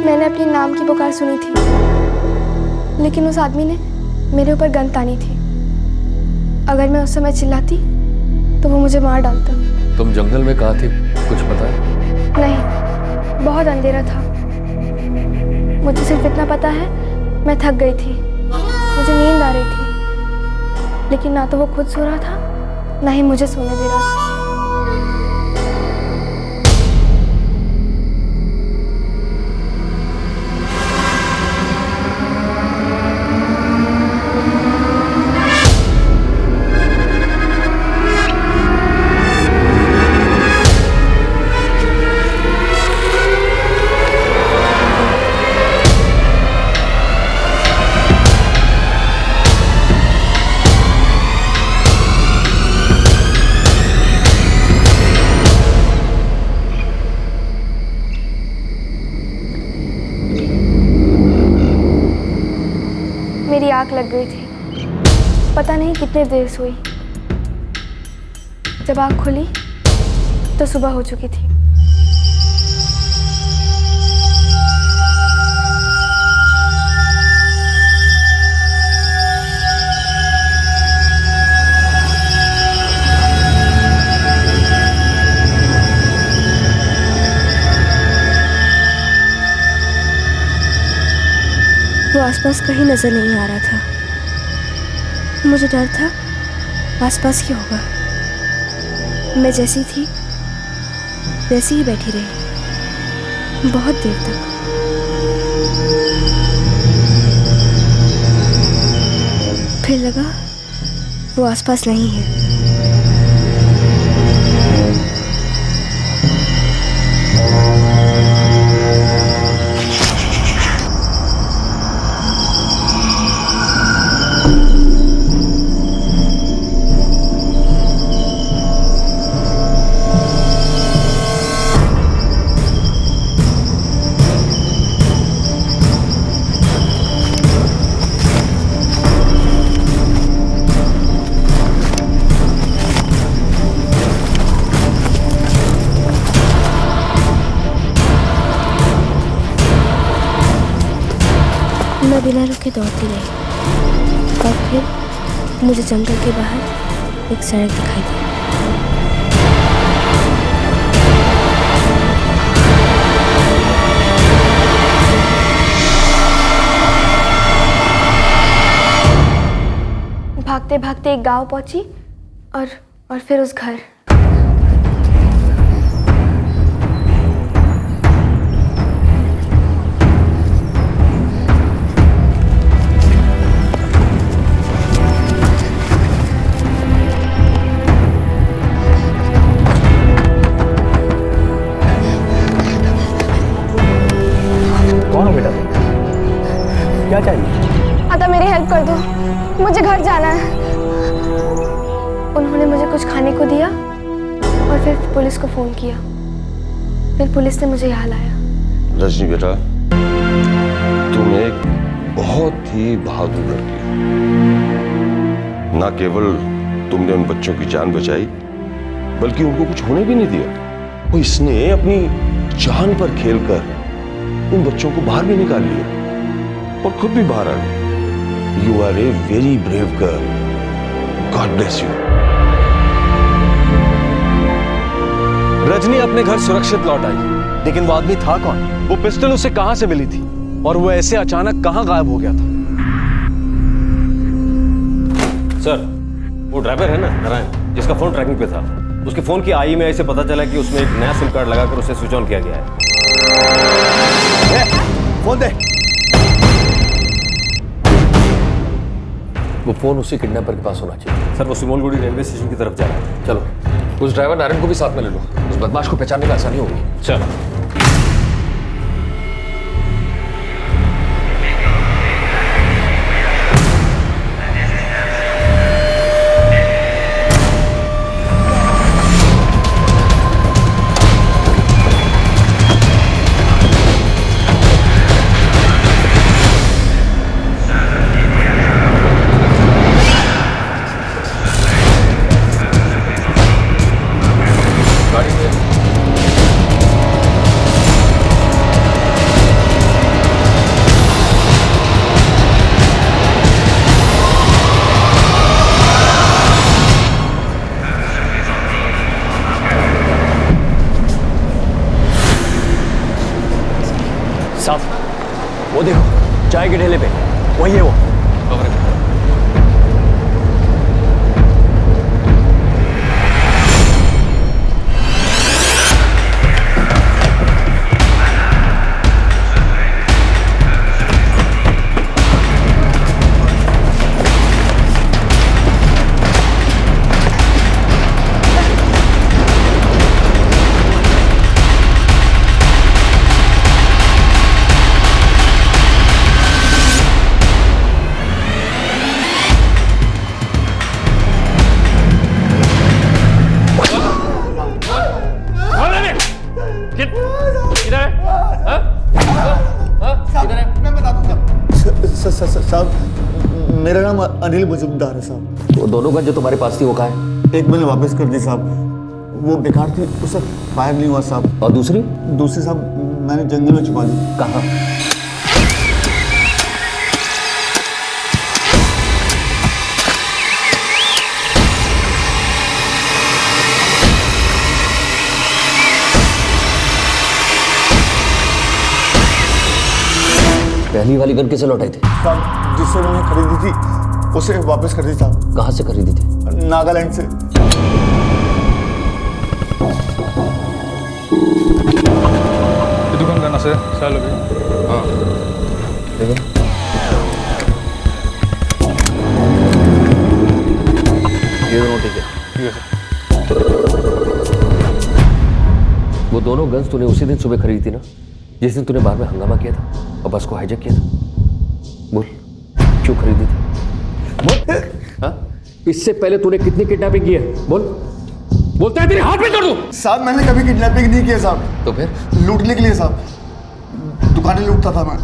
मैंने अपने नाम की पुकार सुनी थी, लेकिन उस आदमी ने मेरे ऊपर गन तानी थी। अगर मैं उस समय चिल्लाती तो वो मुझे मार डालता। तुम जंगल में कहाँ थी, कुछ पता है? नहीं, बहुत अंधेरा था। मुझे सिर्फ इतना पता है, मैं थक गई थी, मुझे नींद आ रही थी। लेकिन ना तो वो खुद सो रहा था, ना ही मुझे सोने दे रहा था। मेरी आँख लग गई थी, पता नहीं कितने देर सोई। जब आँख खुली तो सुबह हो चुकी थी। वो आसपास कहीं नजर नहीं आ रहा था। मुझे डर था आसपास क्या होगा। मैं जैसी थी वैसी ही बैठी रही बहुत देर तक। फिर लगा वो आसपास नहीं है। मैं बिना रुके दौड़ती रही और फिर मुझे जंगल के बाहर एक सड़क दिखाई दी। भागते भागते एक गांव पहुंची और फिर उस घर। क्या चाहिए? आता मेरी हेल्प कर दो, मुझे घर जाना है। उन्होंने मुझे कुछ खाने को दिया और फिर पुलिस को फोन किया। फिर पुलिस ने मुझे यहाँ लाया। रजनी बेटा, तुम एक बहुत ही बहादुर लड़की हो। ना केवल तुमने उन बच्चों की जान बचाई बल्कि उनको कुछ होने भी नहीं दिया। वो इसने अपनी जान पर खेलकर उन बच्चों को बाहर भी निकाल लिया और खुद भी बाहर आ गई। You are a very brave girl. God bless you. Rajni अपने घर सुरक्षित लौट आई, लेकिन वो आदमी था कौन? वो पिस्टल उसे कहां से मिली थी और वो ऐसे अचानक कहां गायब हो गया था? सर, वो ड्राइवर है ना नारायण, जिसका फोन ट्रैकिंग पे था, उसके फोन की आई में ऐसे पता चला कि उसमें एक नया सिम कार्ड लगाकर उसे स्विच ऑन किया गया है। फोन दे। वो फोन उसी किडनैपर के पास होना चाहिए। सर, वो सिमोलगुड़ी रेलवे स्टेशन की तरफ जा रहा है। चलो, उस ड्राइवर नारायण को भी साथ में ले लो। उस बदमाश को पहचानने में आसानी होगी। चलो। वो देखो, चाय के ढेले पे वही है वो। मेरा नाम अनिल मजुमदार है साहब। वो दोनों गन जो तुम्हारे पास थी वो कहाँ है? एक मैंने वापस कर दी साहब, वो बेकार थी, उससे फायर नहीं हुआ साहब। और दूसरी? दूसरी साहब मैंने जंगल में छुपा दी। कहाँ? पहली वाली गन किसे लौटाई थी? साहब जिससे मैंने खरीदी थी उसे वापस कर दी साहब। कहाँ से खरीदी थी? नागालैंड से। दुकान करना से साल हो गई। हाँ देखो ये दोनों ठीक है। वो दोनों गन्स तूने उसी दिन सुबह खरीदी थी ना, जिस दिन तूने बाहर में हंगामा किया था और बस को हाईजैक किया था? बोल क्यों खरीदी थी? बोल। हाँ? इससे पहले तूने कितनी किडनैपिंग की है? बोल। बोलता है तेरे हाथ में कर दूं। साहब मैंने कभी किडनैपिंग नहीं किया साहब। तो फिर? लूटने के लिए साहब, दुकानें लूटता था मैं।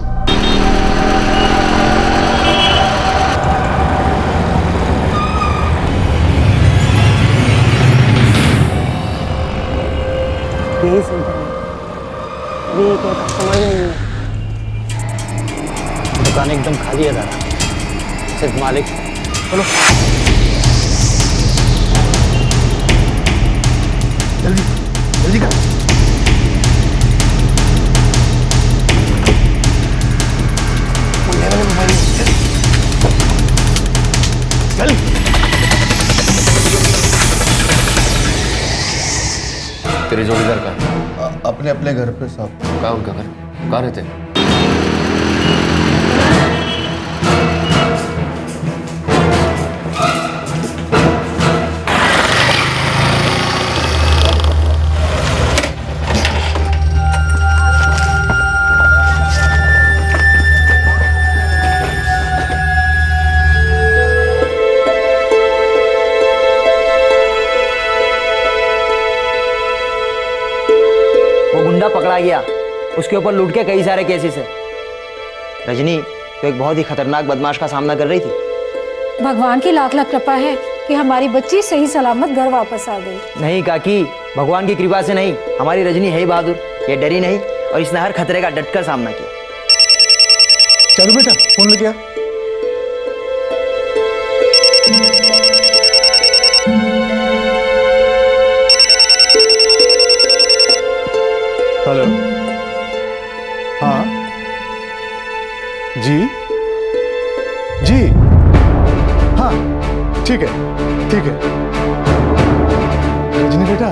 यही सुनता हूँ, अभी कोई कस्टमर नहीं है। दुकान एकदम खाली है दादा, सिर्फ मालिक। चलो जल्दी जल्दी कर। चल। तेरे जोड़ीदार कहाँ? अपने अपने घर पे साहब। कहाँ उनका घर? कहाँ रहते हैं? पकड़ा गया, उसके ऊपर लूट के कई सारे केसेस है। रजनी तो एक बहुत ही खतरनाक बदमाश का सामना कर रही थी। भगवान की लाख लाख कृपा है कि हमारी बच्ची सही सलामत घर वापस आ गई। नहीं काकी, भगवान की कृपा से नहीं, हमारी रजनी है ही बहादुर, ये डरी नहीं और इसने हर खतरे का डटकर सामना किया। चलो बेटा फोन लेके आ। हेलो, हाँ जी जी, हाँ ठीक है ठीक है। रजनी बेटा,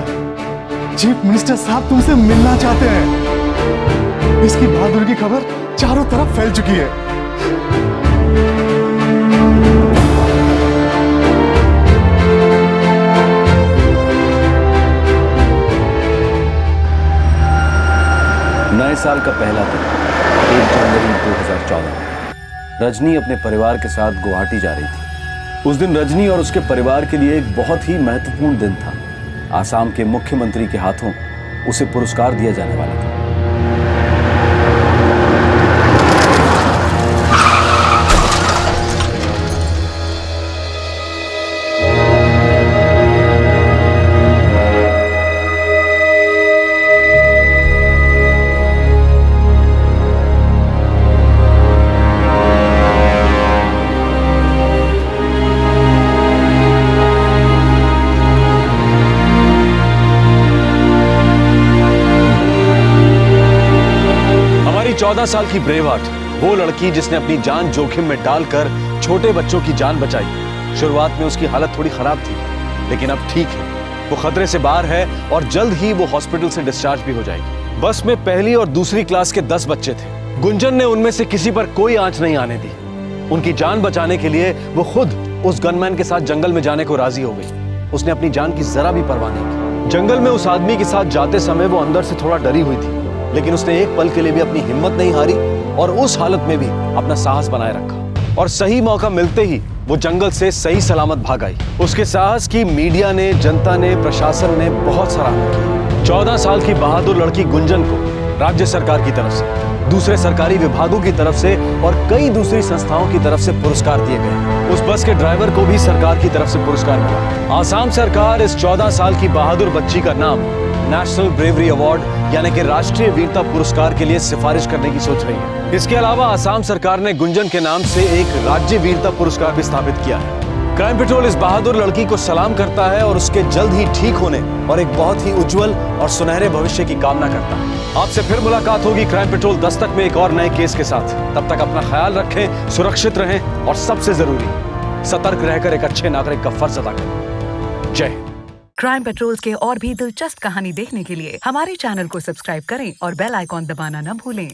चीफ मिनिस्टर साहब तुमसे मिलना चाहते हैं। इसकी बहादुरी की खबर चारों तरफ फैल चुकी है। नए साल का पहला दिन 1 जनवरी 2014। रजनी अपने परिवार के साथ गुवाहाटी जा रही थी। उस दिन रजनी और उसके परिवार के लिए एक बहुत ही महत्वपूर्ण दिन था। आसाम के मुख्यमंत्री के हाथों उसे पुरस्कार दिया जाने वाला था। हमारी 14 साल की ब्रेवहार्ट, वो लड़की जिसने अपनी जान जोखिम में डालकर छोटे बच्चों की जान बचाई। शुरुआत में उसकी हालत थोड़ी खराब थी, लेकिन अब ठीक है। वो खतरे से बाहर है और जल्द ही वो हॉस्पिटल से डिस्चार्ज भी हो जाएगी। बस में पहली और दूसरी क्लास के 10 बच्चे थे। गुंजन ने उनमें से किसी पर कोई आंच नहीं आने दी। उनकी जान बचाने के लिए वो खुद उस गनमैन के साथ जंगल में जाने को राजी हो गई। उसने अपनी जान की जरा भी परवाह नहीं की। जंगल में उस आदमी के साथ जाते समय वो अंदर से थोड़ा डरी हुई थी, लेकिन उसने एक पल के लिए भी अपनी हिम्मत नहीं हारी और उस हालत में भी अपना साहस बनाए रखा। और सही मौका मिलते ही वो जंगल से सही सलामत भाग आई। उसके साहस की मीडिया ने, जनता ने, प्रशासन ने बहुत सराहना की। 14 साल की बहादुर लड़की गुंजन को राज्य सरकार की तरफ से, दूसरे सरकारी विभागों की तरफ से और कई दूसरी संस्थाओं की तरफ से पुरस्कार दिए गए। उस बस के ड्राइवर को भी सरकार की तरफ से पुरस्कार मिला। आसाम सरकार इस 14 साल की बहादुर बच्ची का नाम नेशनल ब्रेवरी अवार्ड यानी कि राष्ट्रीय वीरता पुरस्कार के लिए सिफारिश करने की सोच रही है। इसके अलावा आसाम सरकार ने गुंजन के नाम से एक राज्य वीरता पुरस्कार भी स्थापित किया है। क्राइम पेट्रोल इस बहादुर लड़की को सलाम करता है और उसके जल्द ही ठीक होने और एक बहुत ही उज्जवल और सुनहरे भविष्य की कामना करता है। आपसे फिर मुलाकात होगी क्राइम पेट्रोल दस्तक में एक और नए केस के साथ। तब तक अपना ख्याल रखें, सुरक्षित रहें और सबसे जरूरी सतर्क रहकर एक अच्छे नागरिक का फर्ज अदा करें। जय हिंद। क्राइम पेट्रोल के और भी दिलचस्प कहानी देखने के लिए हमारे चैनल को सब्सक्राइब करें और बेल आइकॉन दबाना न भूलें।